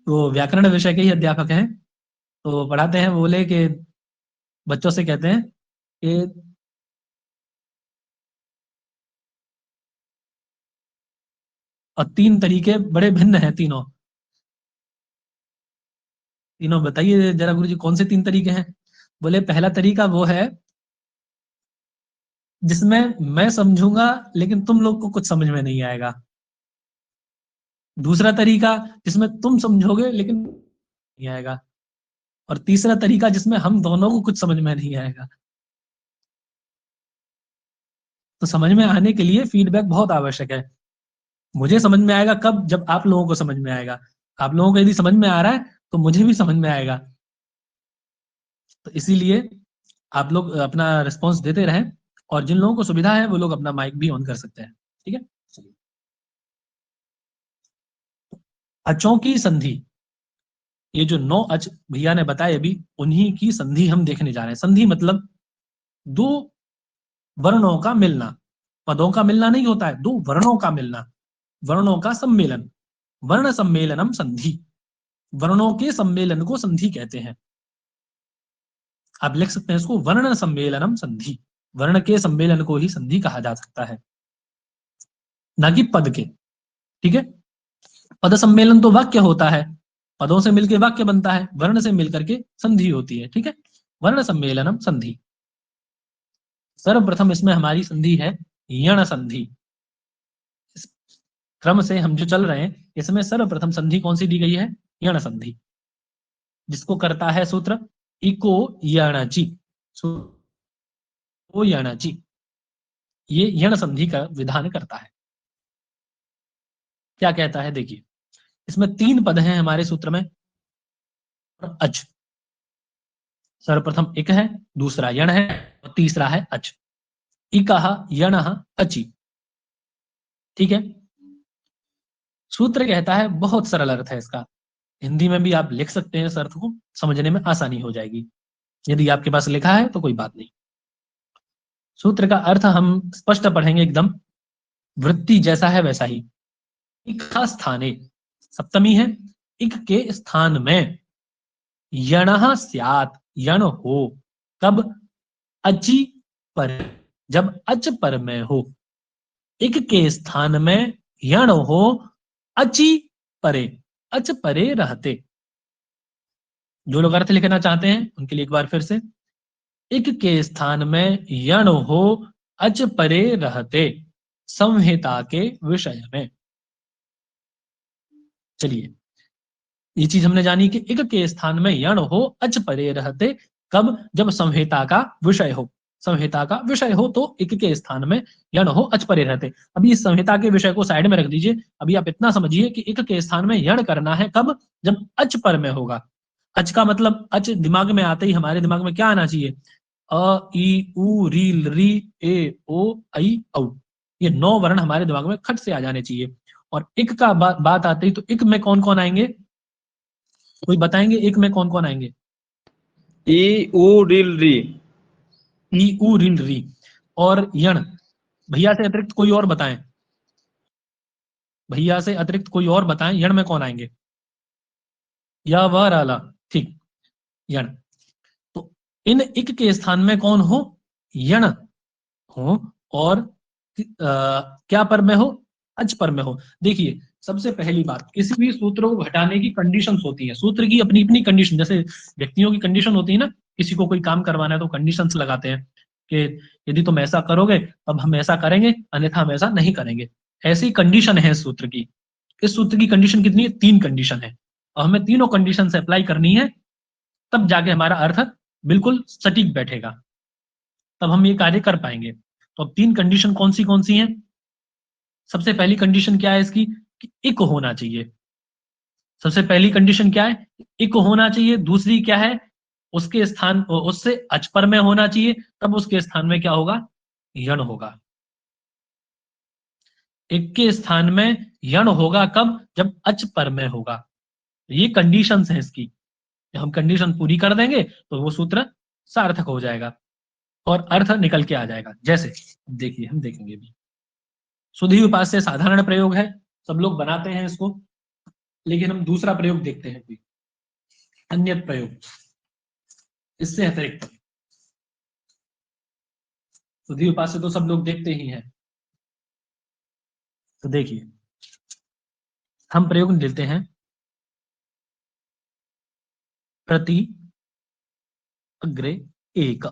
वो व्याकरण विषय के ही अध्यापक हैं। तो पढ़ाते हैं, बोले कि बच्चों से कहते हैं कि तीन तरीके बड़े भिन्न हैं तीनों। तीनों बताइए जरा गुरु जी, कौन से तीन तरीके हैं? बोले, पहला तरीका वो है जिसमें मैं समझूंगा लेकिन तुम लोग को कुछ समझ में नहीं आएगा। दूसरा तरीका जिसमें तुम समझोगे लेकिन नहीं आएगा। और तीसरा तरीका जिसमें हम दोनों को कुछ समझ में नहीं आएगा। तो समझ में आने के लिए फीडबैक बहुत आवश्यक है। मुझे समझ में आएगा कब? जब आप लोगों को समझ में आएगा। आप लोगों को यदि समझ में आ रहा है तो मुझे भी समझ में आएगा। तो इसीलिए आप लोग अपना रिस्पॉन्स देते रहें, और जिन लोगों को सुविधा है वो लोग अपना माइक भी ऑन कर सकते हैं। ठीक है। चलिए, अचों की संधि, ये जो 9 अच भैया ने बताए अभी, उन्हीं की संधि हम देखने जा रहे हैं। संधि मतलब दो वर्णों का मिलना। पदों का मिलना नहीं होता है, दो वर्णों का मिलना, वर्णों का सम्मेलन। वर्ण सम्मेलनम संधि। वर्णों के सम्मेलन को संधि कहते हैं। आप लिख सकते हैं इसको, वर्ण सम्मेलनम संधि। वर्ण के सम्मेलन को ही संधि कहा जा सकता है, ना कि पद के। ठीक है। पद सम्मेलन तो वाक्य होता है, पदों से मिलकर वाक्य बनता है, वर्ण से मिलकर के संधि होती है। ठीक है। वर्ण सम्मेलनम संधि। सर्वप्रथम इसमें हमारी संधि है यण संधि। इस क्रम से हम जो चल रहे हैं, इसमें सर्वप्रथम संधि कौन सी दी गई है? यण संधि, जिसको करता है सूत्र इको यणचि। ओ यणचि, ये यण संधि का विधान करता है। क्या कहता है देखिए, इसमें तीन पद हैं हमारे सूत्र में, और अच। सर्वप्रथम इक है, दूसरा यण है, और तीसरा है अच। इकः यणः अचि। ठीक है। सूत्र कहता है, बहुत सरल अर्थ है इसका, हिंदी में भी आप लिख सकते हैं, इस अर्थ को समझने में आसानी हो जाएगी। यदि आपके पास लिखा है तो कोई बात नहीं। सूत्र का अर्थ हम स्पष्ट पढ़ेंगे एकदम, वृत्ति जैसा है वैसा ही। इक स्थाने, सप्तमी है, इक के स्थान में यणः स्यात्, यण हो। कब? अचि पर, जब अच पर में हो। इक के स्थान में यण हो, अचि परे, अच परे रहते। जो लोग अर्थ लिखना चाहते हैं उनके लिए एक बार फिर से, इक के स्थान में यण हो अच परे रहते संहिता के विषय में। चलिए, ये चीज हमने जानी कि इक के स्थान में यण हो अच परे रहते, कब? जब संहिता का विषय हो। संहिता का विषय हो तो इक के स्थान में यण हो अच परे रहते। अभी इस संहिता के विषय को साइड में रख दीजिए। अभी आप इतना समझिए कि इक के स्थान में यण करना है कब? जब अच पर में होगा। अच का मतलब, अच दिमाग में आते ही हमारे दिमाग में क्या आना चाहिए? अ ई उ री री ए ओ ऐ औ। ये 9 वर्ण हमारे दिमाग में खट से आ जाने चाहिए। और इक का बात आते ही तो इक में कौन कौन आएंगे? कोई बताएंगे एक में कौन कौन आएंगे? ई उ रील री। ई उ रिल री। और यण, भैया से अतिरिक्त कोई और बताएं। भैया से अतिरिक्त कोई और बताएं, यण में कौन आएंगे? या व राला। ठीक, यण। तो इन इक के स्थान में कौन हो? यण हो। और क्या पर में हो? अच पर में हो। देखिए, सबसे पहली बात, किसी भी सूत्र को घटाने की कंडीशंस होती है। सूत्र की अपनी अपनी कंडीशन, जैसे व्यक्तियों की कंडीशन होती है ना, किसी को कोई काम करवाना है तो कंडीशंस लगाते हैं कि यदि तुम ऐसा करोगे तब हम ऐसा करेंगे, अन्यथा हम ऐसा नहीं करेंगे। ऐसी कंडीशन है इस सूत्र की। इस सूत्र की कंडीशन कितनी है? 3 कंडीशन है, और हमें तीनों कंडीशन से अप्लाई करनी है, तब जाके हमारा अर्थ बिल्कुल सटीक बैठेगा, तब हम ये कार्य कर पाएंगे। तो अब 3 कंडीशन कौन सी हैं? सबसे पहली कंडीशन क्या है इसकी? कि इक होना चाहिए। सबसे पहली कंडीशन क्या है? इक होना चाहिए। दूसरी क्या है? उसके स्थान, उससे अच पर में होना चाहिए, तब उसके स्थान में क्या होगा? यण होगा। इक के स्थान में यण होगा कब? जब अच पर में होगा। ये कंडीशंस है इसकी। जब हम कंडीशन पूरी कर देंगे तो वो सूत्र सार्थक हो जाएगा और अर्थ निकल के आ जाएगा। जैसे देखिए, हम देखेंगे भी, सुधी उपास्य साधारण प्रयोग है, सब लोग बनाते हैं इसको, लेकिन हम दूसरा प्रयोग देखते हैं, कोई अन्य प्रयोग इससे अतिरिक्त। सुधी उपास्य तो सब लोग देखते ही हैं। तो देखिए, हम प्रयोग लेते हैं प्रति अग्रे एक।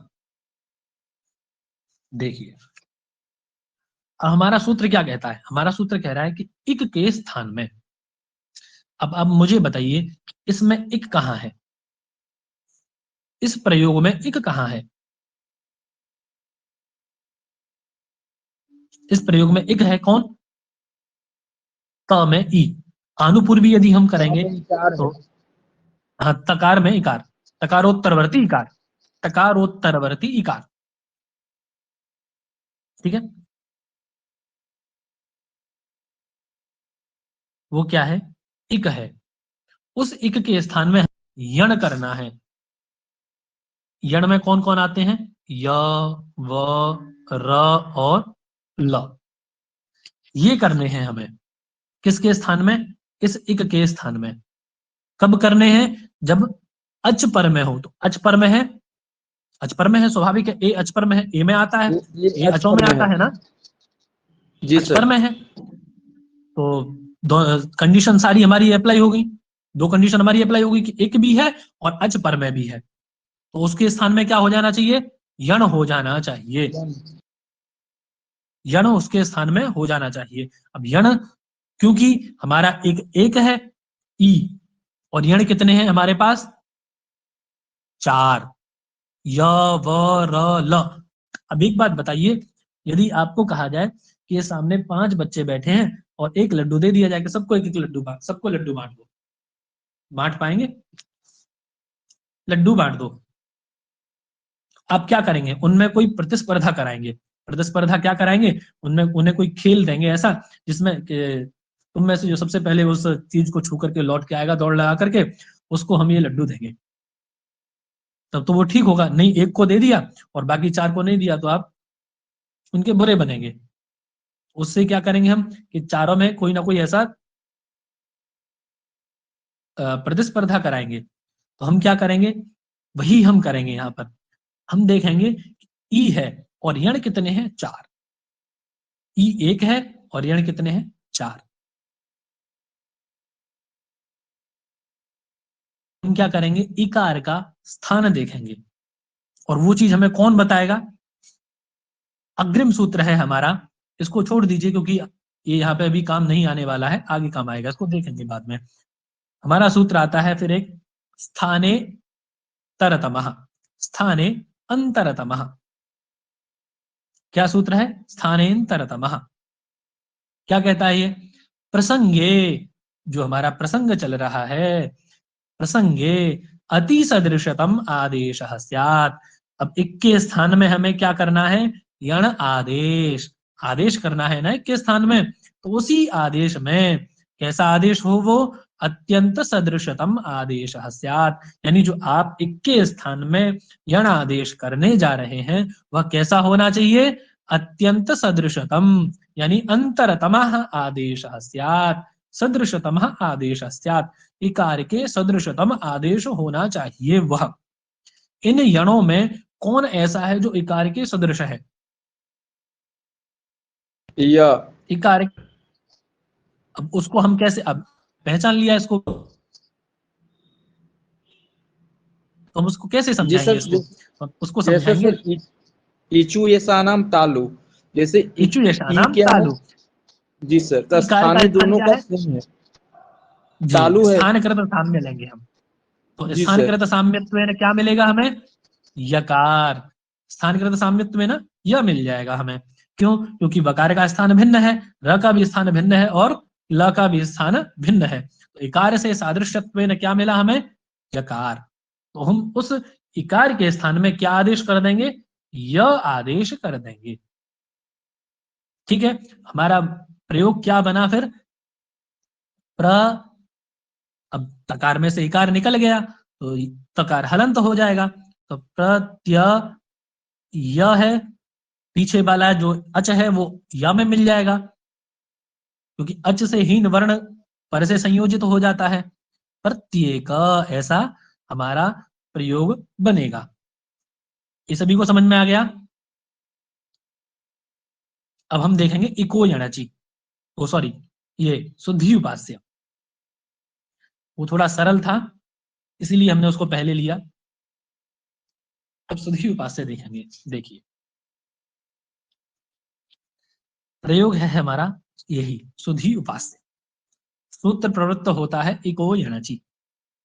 देखिए, हमारा सूत्र क्या कहता है? हमारा सूत्र कह रहा है कि इक के स्थान में, अब मुझे बताइए, इसमें इक कहां है? इस प्रयोग में इक कहां है? इस प्रयोग में इक है कौन? त में ई। आनुपूर्वी यदि हम करेंगे तो, हाँ, तकार में इकार, तकारोत्तरवर्ती इकार, तकारोत्तरवर्ती इकार। ठीक है, वो क्या है? इक है। उस इक के स्थान में यण करना है। यण में कौन कौन आते हैं? य, व, र और ल। ये करने हैं हमें। किसके स्थान में? इस इक के स्थान में। कब करने हैं? जब अच पर में हो। तो अच पर में है, अच पर में है, स्वाभाविक है। ए अच पर में है, ए में आता है, ये ए अच अचों पर में में आता है। है ना, जी अच पर सर। में है। तो कंडीशन सारी हमारी अप्लाई हो गई। 2 कंडीशन हमारी अप्लाई होगी कि एक भी है और अच पर में भी है। तो उसके स्थान में क्या हो जाना चाहिए? यण हो जाना चाहिए। यण उसके स्थान में हो जाना चाहिए। अब यण, क्योंकि हमारा एक है ई, और यण कितने हैं हमारे पास? 4। य, व, र, ल। अब एक बात बताइए, यदि आपको कहा जाए कि ये सामने 5 बच्चे बैठे हैं और एक लड्डू दे दिया जाए कि सबको एक एक लड्डू बांट, सबको लड्डू बांट दो, बांट पाएंगे? लड्डू बांट दो। आप क्या करेंगे? उनमें कोई प्रतिस्पर्धा कराएंगे। प्रतिस्पर्धा क्या कराएंगे? उनमें उन्हें कोई खेल देंगे ऐसा, जिसमें तुम में से जो सबसे पहले उस चीज को छू करके लौट के आएगा दौड़ लगा करके, उसको हम ये लड्डू देंगे। तब तो वो ठीक होगा। नहीं, एक को दे दिया और बाकी 4 को नहीं दिया, तो आप उनके बुरे बनेंगे। उससे क्या करेंगे हम कि चारों में कोई ना कोई ऐसा प्रतिस्पर्धा कराएंगे। तो हम क्या करेंगे? वही हम करेंगे यहां पर। हम देखेंगे ई है और यण कितने हैं? 4। ई 1 है और यण कितने हैं? 4। हम क्या करेंगे? इकार का स्थान देखेंगे। और वो चीज हमें कौन बताएगा? अग्रिम सूत्र है हमारा, इसको छोड़ दीजिए क्योंकि ये यहाँ पे अभी काम नहीं आने वाला है, आगे काम आएगा, इसको देखेंगे बाद में। हमारा सूत्र आता है फिर एक स्थाने तरतमः, स्थाने अंतरतमः। क्या सूत्र है? स्थानेन्तरतमः। क्या कहता है ये? प्रसंगे, जो हमारा प्रसंग चल रहा है, प्रसंगे अति सदृशतम आदेश स्यात्। अब इक के स्थान में हमें क्या करना है? यण आदेश, आदेश करना है ना इक के स्थान में, तो उसी आदेश में कैसा आदेश हो? वो अत्यंत सदृशतम आदेश स्यात्, यानी जो आप इक के स्थान में यण आदेश करने जा रहे हैं वह कैसा होना चाहिए? अत्यंत सदृशतम, यानी अंतरतमः आदेश स्यात्, सदृशतमः आदेश स्यात्, इकार के सदृशतम आदेश होना चाहिए वह। इन यणों में कौन ऐसा है जो इकार के सदृश है? या इकार। अब उसको हम कैसे, अब पहचान लिया इसको, तो हम उसको कैसे जी समझाएंगे? सर, इसको उसको जैसे समझाएंगे। सर इचू ऐसा नाम तालु, जैसे इचु यशा ई नाम क्या है? तालु। जी सर, तो इकार का स्थानीय स्थान दोनों क्या का है? सेम है। जी, तालु है। स्थान कृत साम्य लेंगे हम, तो जी स्थान सर। कृत साम्यत्व में क्या मिलेगा हमें? यकार। स्थान कृत साम्यत्व में ना यह मिल जाएगा हमें। क्यों? क्योंकि वकार का स्थान भिन्न है, र का भी स्थान भिन्न है और ल का भी स्थान भिन्न है, तो इकार से सादृश्यत्व में क्या मिला हमें? यकार। तो हम उस इकार के स्थान में क्या आदेश कर देंगे? य आदेश कर देंगे। ठीक है, हमारा प्रयोग क्या बना फिर? प्र, अब तकार में से इकार निकल गया तो तकार हलंत हो जाएगा, तो प्रत्यय य है, पीछे वाला जो अच है वो या में मिल जाएगा, क्योंकि अच से हीन वर्ण पर से संयोजित हो जाता है। प्रत्येक, ऐसा हमारा प्रयोग बनेगा। ये सभी को समझ में आ गया? अब हम देखेंगे इको यणचि, ओ सॉरी, ये शुद्धि उपास्य। वो थोड़ा सरल था इसीलिए हमने उसको पहले लिया। अब शुद्धि उपास्य देखेंगे। देखिए प्रयोग है हमारा यही शुद्धि उपास्य। सूत्र प्रवृत्त होता है इको यणचि।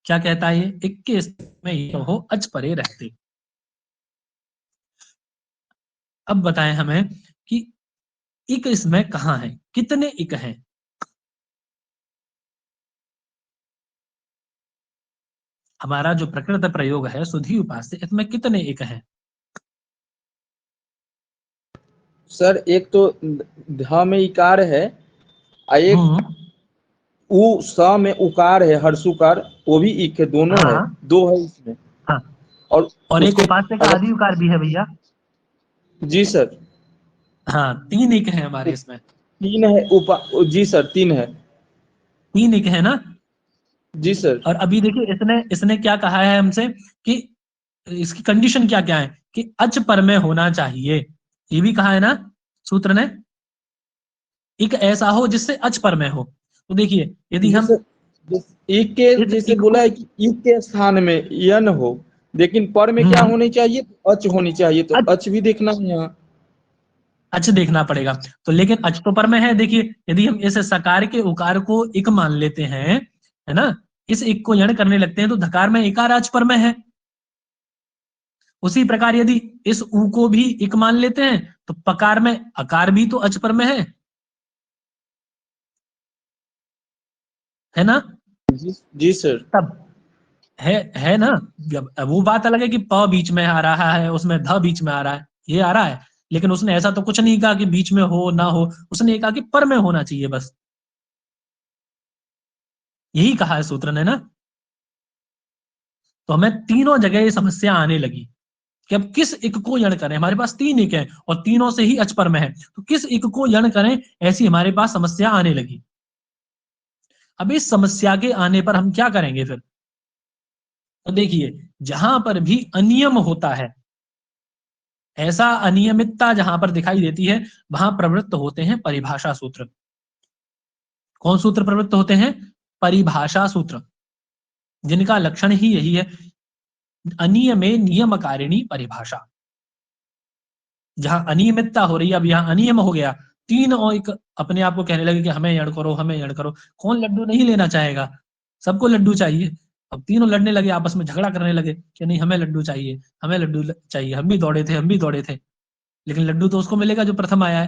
क्या कहता है ये? इक के में हो अच परे रहते। अब बताएं हमें कि इक इसमें कहां है, कितने इक हैं? हमारा जो प्रकृत प्रयोग है शुद्धि उपास्य, इसमें कितने इक हैं? सर एक तो ध में इकार है, और एक उ स में उकार है, हर्षुकार, वो भी इक है, दोनों है, हाँ दो है इसमें। हाँ, और और एक उसके उपास्य का अगर, आदि उकार भी है भैया। जी सर, हाँ, तीन इक हैं हमारे इसमें। तीन है जी सर, तीन है। तीन इक है ना। जी सर। और अभी देखिए इसने इसने क्या कहा है हमसे कि इसकी कंडीशन क्या क्या है कि अच पर में होना चाहिए, ये भी कहा है ना सूत्र ने। एक ऐसा हो जिससे अच पर में हो। तो देखिए यदि जी हम सर, इक के इस जैसे इक बोला को, है कि इक के स्थान में यन हो, लेकिन पर में क्या होनी चाहिए? अच होनी चाहिए, तो अच, अच भी देखना है यहाँ। अच देखना पड़ेगा। तो लेकिन अच तो पर में है। देखिए यदि हम इस सकार के उकार को इक मान लेते हैं, है ना, इस इक को यण करने लगते हैं, तो धकार में इकार अच पर में है। उसी प्रकार यदि इस ऊ को भी इक मान लेते हैं तो पकार में अकार भी तो अच पर में है ना। जी सर। तब है ना। वो बात अलग है कि प बीच में आ रहा है, उसमें ध बीच में आ रहा है, ये आ रहा है, लेकिन उसने ऐसा तो कुछ नहीं कहा कि बीच में हो ना हो, उसने ये कहा कि पर में होना चाहिए बस, यही कहा है सूत्र ने ना। तो हमें तीनों जगह ये समस्या आने लगी कि अब किस इक को यण करें। हमारे पास तीन इक है और तीनों से ही अच पर में है, तो किस इक को यण करें, ऐसी हमारे पास समस्या आने लगी। अब इस समस्या के आने पर हम क्या करेंगे फिर? तो देखिए जहां पर भी अनियम होता है, ऐसा अनियमितता जहां पर दिखाई देती है, वहां प्रवृत्त होते हैं परिभाषा सूत्र। कौन सूत्र प्रवृत्त होते हैं? परिभाषा सूत्र, जिनका लक्षण ही यही है। अनियमे नियमकारिणी परिभाषा। जहां अनियमितता हो रही है, अब यहाँ अनियम हो गया, तीन और एक अपने आप को कहने लगे कि हमें यण करो, हमें यण करो। कौन लड्डू नहीं लेना चाहेगा? सबको लड्डू चाहिए। अब तीनों लड़ने लगे, आपस में झगड़ा करने लगे कि नहीं हमें लड्डू चाहिए, हमें लड्डू चाहिए, हम भी दौड़े थे, हम भी दौड़े थे, लेकिन लड्डू तो उसको मिलेगा जो प्रथम आया है।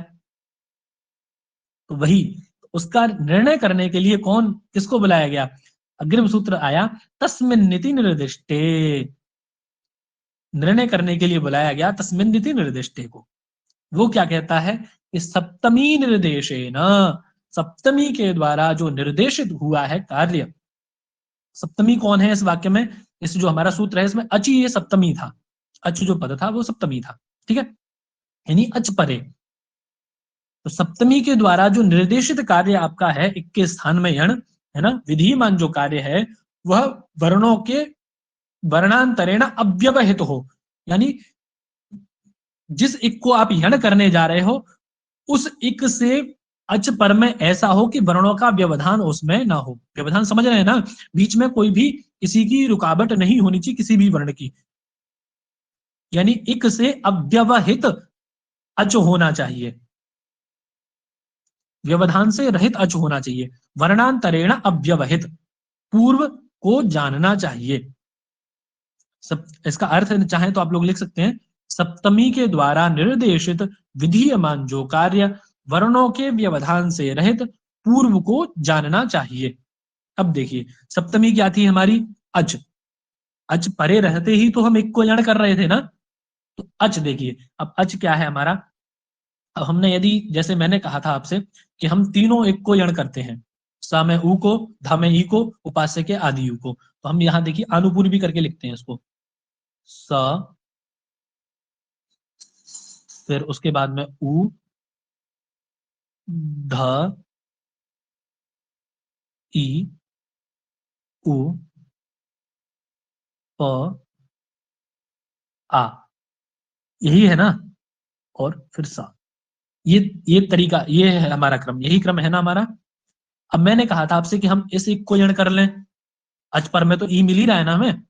तो वही उसका निर्णय करने के लिए कौन किसको बुलाया गया? अग्रिम सूत्र आया, तस्मिन् नीति निर्दिष्टे। निर्णय करने के लिए बुलाया गया तस्मिन् नीति निर्दिष्टे को। वो क्या कहता है कि सप्तमी निर्देशेन, सप्तमी के द्वारा जो निर्देशित हुआ है कार्य। सप्तमी कौन है इस वाक्य में? इस जो हमारा सूत्र है इसमें अच ये सप्तमी था, अच जो पद था वो सप्तमी था, ठीक है, यानी अच परे। तो सप्तमी के द्वारा जो निर्देशित कार्य आपका है, इक के स्थान में यण है ना, विधिमान जो कार्य है वह वर्णों के वर्णांतरेण अव्यवहित हो, यानी जिस इक को आप यण करने जा रहे हो उस इक से अच पर में ऐसा हो कि वर्णों का व्यवधान उसमें ना हो। व्यवधान समझ रहे हैं ना? बीच में कोई भी किसी की रुकावट नहीं होनी चाहिए, किसी भी वर्ण की, यानी इक से अव्यवहित अच होना चाहिए, व्यवधान से रहित अच होना चाहिए। वर्णांतरेण अव्यवहित, पूर्व को जानना चाहिए। सब इसका अर्थ चाहे तो आप लोग लिख सकते हैं, सप्तमी के द्वारा निर्देशित विधीयमान जो कार्य वर्णों के व्यवधान से रहित पूर्व को जानना चाहिए। अब देखिए सप्तमी क्या थी हमारी? अच। अच परे रहते ही तो हम एक को यण कर रहे थे ना, तो अच देखिए, अब अच क्या है हमारा? अब हमने यदि जैसे मैंने कहा था आपसे कि हम तीनों एक को यण करते हैं, सा में ऊ को, धा में ई को, उपास्य के आदि यू को, तो हम यहां देखिए अनुपूर्व भी करके लिखते हैं इसको, स, फिर उसके बाद में ऊ, ध, ई, उ, प, आ, यही है ना, और फिर सा। ये तरीका, ये है हमारा क्रम, यही क्रम है ना हमारा। अब मैंने कहा था आपसे कि हम इस एक को यण कर लें, अच पर में तो ई मिल ही रहा है ना हमें।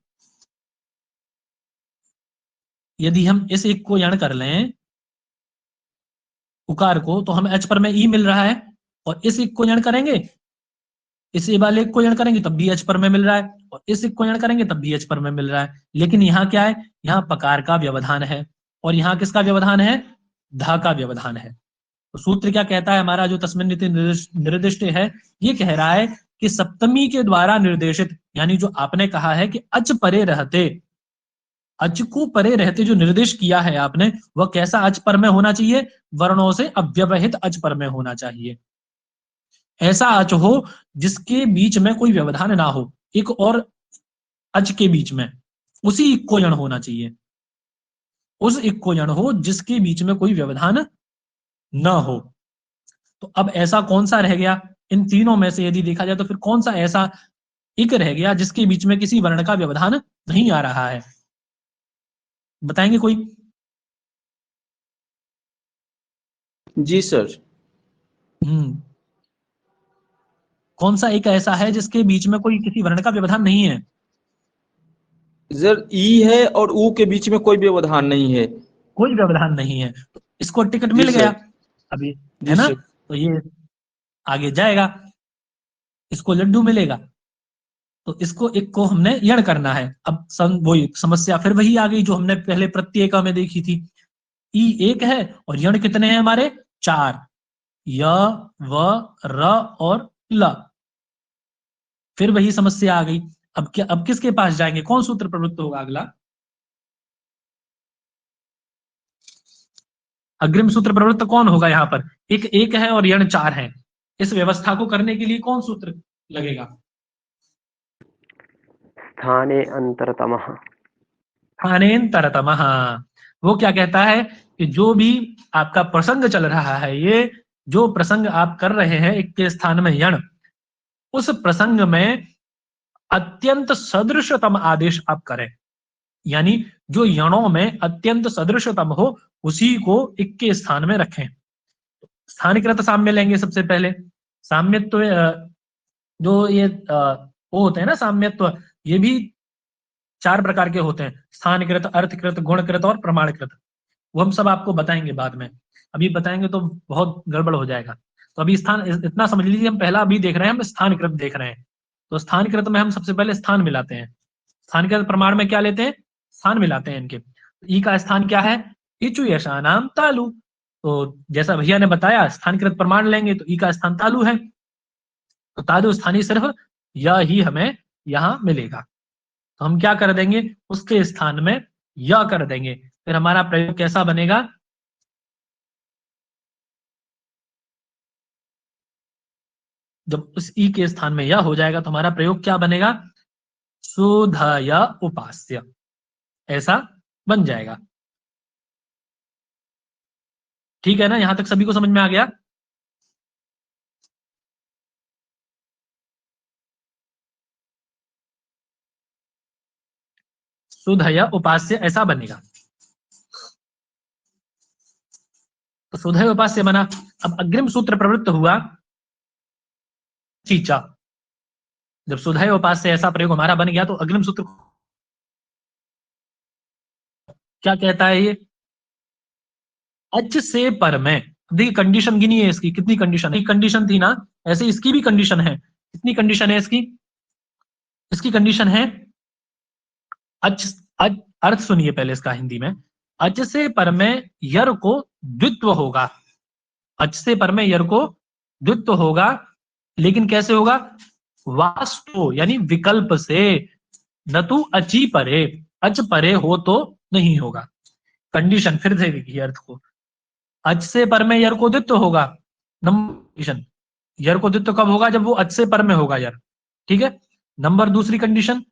यदि हम इस एक को यण कर लें उकार को, तो हमें एच पर में ई मिल रहा है, और इस एक को यण करेंगे, इस ए वाले को यण करेंगे तब भी एच पर में मिल रहा है, और इस एक को यण करेंगे तब भी एच पर में मिल रहा है। लेकिन यहाँ क्या है? यहाँ पकार का व्यवधान है, और यहाँ किसका व्यवधान है? धा का व्यवधान है। तो सूत्र क्या कहता है हमारा जो तस्मिन् नीति निर्दिष्ट है? ये कह रहा है कि सप्तमी के द्वारा निर्देशित, यानी जो आपने कहा है कि अच परे रहते, अच को परे रहते जो निर्देश किया है आपने, वह कैसा अच पर में होना चाहिए? वर्णों से अव्यवहित अच पर में होना चाहिए। ऐसा अच हो जिसके बीच में कोई व्यवधान ना हो, एक और अच के बीच में, उसी इक को यण होना चाहिए, उस इक को यण हो जिसके बीच में कोई व्यवधान न हो। तो अब ऐसा कौन सा रह गया इन तीनों में से? यदि देखा जाए तो फिर कौन सा ऐसा इक रह गया जिसके बीच में किसी वर्ण का व्यवधान नहीं आ रहा है? बताएंगे कोई? जी सर। कौन सा एक ऐसा है जिसके बीच में कोई किसी वर्ण का व्यवधान नहीं है? सर ई है और ऊ के बीच में कोई व्यवधान नहीं है। कोई व्यवधान नहीं है, तो इसको टिकट जी मिल गया सर। अभी, है जी ना? सर। तो ये आगे जाएगा, इसको लड्डू मिलेगा, तो इसको एक को हमने यण करना है। अब वही समस्या फिर वही आ गई जो हमने पहले प्रत्येका में देखी थी। ई एक है और यण कितने हैं हमारे? 4, य, व, र और ल। फिर वही समस्या आ गई। अब क्या, अब किसके पास जाएंगे? कौन सूत्र प्रवृत्त होगा अगला? अग्रिम सूत्र प्रवृत्त कौन होगा यहाँ पर? एक एक है और यण 4 है, इस व्यवस्था को करने के लिए कौन सूत्र लगेगा? स्थाने अंतरतमः। स्थानेन्तरतमः। वो क्या कहता है कि जो भी आपका प्रसंग चल रहा है, ये जो प्रसंग आप कर रहे हैं एक के स्थान में यण, उस प्रसंग में अत्यंत सदृशतम आदेश आप करें, यानी जो यणों में अत्यंत सदृशतम हो उसी को एक के स्थान में रखें। स्थानिकृत साम्य लेंगे सबसे पहले। साम्यत्व जो ये वो होते हैं ना साम्यत्व, ये भी 4 प्रकार के होते हैं, स्थानकृत, अर्थकृत, गुणकृत और प्रमाणकृत। वो हम सब आपको बताएंगे बाद में, अभी बताएंगे तो बहुत गड़बड़ हो जाएगा। तो अभी स्थान इतना समझ लीजिए, हम पहला अभी देख रहे हैं, हम स्थानकृत देख रहे हैं। तो स्थानकृत में हम सबसे पहले स्थान मिलाते हैं। स्थानकृत प्रमाण में क्या लेते हैं, स्थान मिलाते हैं इनके। ई का स्थान क्या है, इचु यशानाम तालु। तो जैसा भैया ने बताया, स्थानकृत प्रमाण लेंगे तो ई का स्थान तालु है, तो तालु स्थानीय सिर्फ यह ही हमें यहां मिलेगा। तो हम क्या कर देंगे, उसके स्थान में यह कर देंगे, फिर हमारा प्रयोग कैसा बनेगा, जब उस ई के स्थान में यह हो जाएगा तो हमारा प्रयोग क्या बनेगा, सुधय उपास्य, ऐसा बन जाएगा। ठीक है ना, यहां तक सभी को समझ में आ गया। सुधय उपास्य ऐसा बनेगा, तो सुधय उपास्य बना। अब अग्रिम सूत्र प्रवृत्त हुआ चीचा। जब सुधय उपास्य ऐसा प्रयोग हमारा बन गया तो अग्रिम सूत्र क्या कहता है, ये अच से पर में। देखिए कंडीशन गिनी है इसकी, कितनी कंडीशन है, कंडीशन थी ना, ऐसे इसकी भी कंडीशन है। कितनी कंडीशन है इसकी, इसकी कंडीशन है अर्थ सुनिए पहले इसका हिंदी में। अच से पर में यर को द्वित्व होगा, अच से पर में यर को द्वित्व होगा, लेकिन कैसे होगा, वास्तु यानी विकल्प से, न तू अची परे, अच परे हो तो नहीं होगा। कंडीशन फिर से देखिए अर्थ को, अच से पर में यर को द्वित्व होगा, कंडीशन यर को द्वित्व कब होगा, जब वो अच से पर में होगा यर, ठीक है। नंबर दूसरी कंडीशन,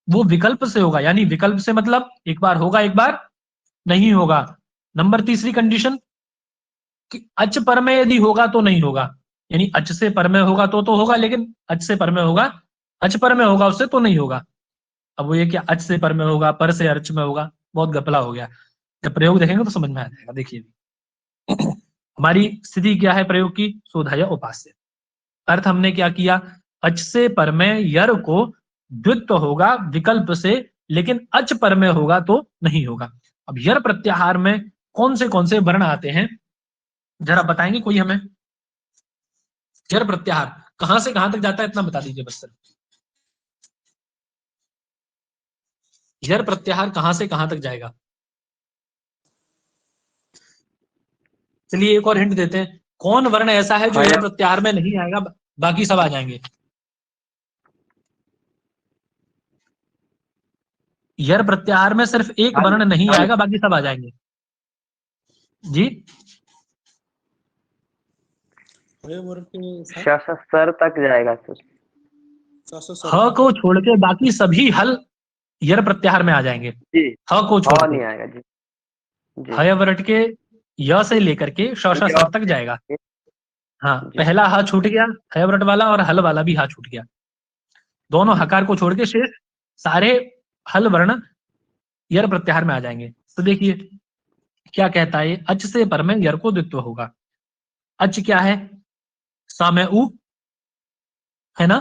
वो विकल्प से होगा, यानी विकल्प से मतलब एक बार होगा एक बार नहीं होगा। नंबर तीसरी कंडीशन कि अच पर में यदि होगा तो नहीं होगा, यानी अच से पर में होगा तो होगा, लेकिन अच से पर में होगा, अच पर में होगा उससे तो नहीं होगा। अब वो ये क्या, अच से पर में होगा, पर से अर्च में होगा, बहुत गपला हो गया। जब प्रयोग देखेंगे तो समझ में आ जाएगा। देखिए हमारी स्थिति क्या है प्रयोग की, सुधय उपास्य। अर्थ हमने क्या किया, अच से पर में यर को द्वित्व होगा विकल्प से, लेकिन अच पर में होगा तो नहीं होगा। अब यर प्रत्याहार में कौन से वर्ण आते हैं, जरा बताएंगे कोई हमें। यर प्रत्याहार कहां से कहां तक जाता है, इतना बता दीजिए बस सर। यर प्रत्याहार कहां से कहां तक जाएगा, चलिए एक और हिंट देते हैं, कौन वर्ण ऐसा है जो यर प्रत्याहार में नहीं आएगा, बाकी सब आ जाएंगे। यर प्रत्याहार में सिर्फ एक वर्ण नहीं आएगा, बाकी सब आ जाएंगे। जी सर तक जाएगा सर, ह को छोड़ के बाकी सभी हल यर प्रत्याहार में आ जाएंगे। जी ह को छोड़ नहीं आएगा जी, जी। ह वर्ट के य से लेकर के सर तक जाएगा। हाँ पहला ह छूट गया, ह वर्ट वाला, और हल वाला भी ह छूट गया। दोनों हकार को छोड़ के शेष सारे हल वर्ण यर प्रत्याहार में आ जाएंगे। तो देखिए क्या कहता है, अच से पर में यर को द्वित्व होगा। अच क्या है, सा में उ है ना,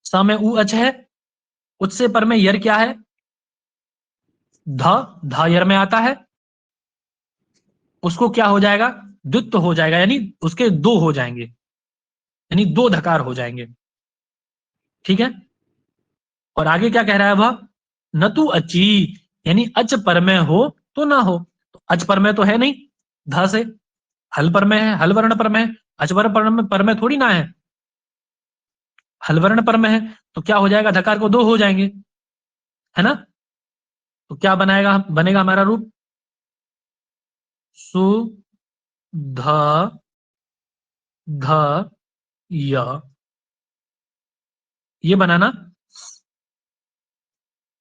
सा में उ अच है। उससे पर में यर क्या है, ध यर में आता है, उसको क्या हो जाएगा, द्वित्व हो जाएगा, यानी उसके दो हो जाएंगे, यानी दो धकार हो जाएंगे, ठीक है। और आगे क्या कह रहा है वह, न तू अची, यानी अच पर में हो तो ना हो। तो अच पर में तो है नहीं, ध से, हल पर में है, हल वर्ण पर में है, अच पर में थोड़ी ना है, हल वर्ण पर में है, तो क्या हो जाएगा, धकार को दो हो जाएंगे, है ना। तो क्या बनाएगा, बनेगा हमारा रूप सु ध ध य, ये बनाना।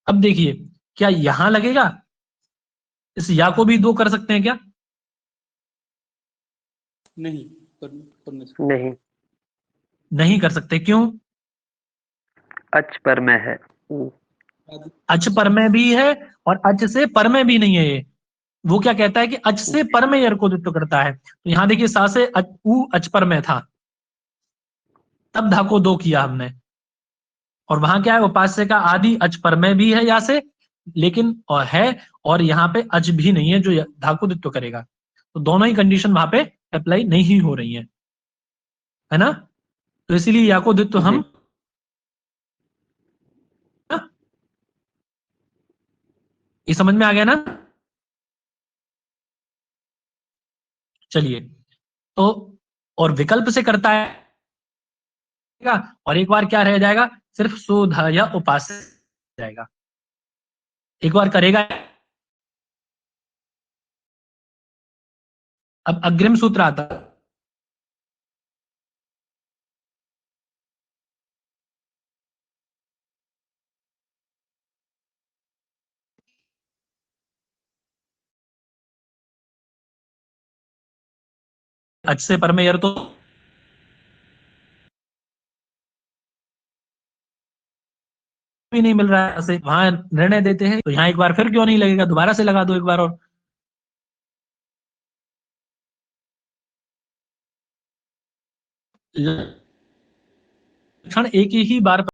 अब देखिए क्या यहां लगेगा, इस या को भी दो कर सकते हैं क्या, नहीं नहीं, नहीं कर सकते, क्यों, अच पर में है, अच पर में भी है और अच से पर में भी नहीं है ये। वो क्या कहता है कि अच से पर में यर को द्वित्व करता है। तो यहां देखिए सा से उ अच पर में था, तब धा को दो किया हमने, और वहां क्या है, उपास्य का आदि अच परमय भी है या से, लेकिन और है, और यहाँ पे अच भी नहीं है जो धाकुदित्व करेगा, तो दोनों ही कंडीशन वहां पे अप्लाई नहीं हो रही है ना। तो इसीलिए याकोदित्व हम ये समझ में आ गया ना। चलिए, तो और विकल्प से करता है, और एक बार क्या रह जाएगा, सिर्फ शोध या उपास्य जाएगा, एक बार करेगा। अब अग्रिम सूत्र आता है, अच से परमेयर तो भी नहीं मिल रहा है, ऐसे वहां निर्णय देते हैं, तो यहाँ एक बार फिर क्यों नहीं लगेगा, दोबारा से लगा दो एक बार और। लक्षण एक ही बार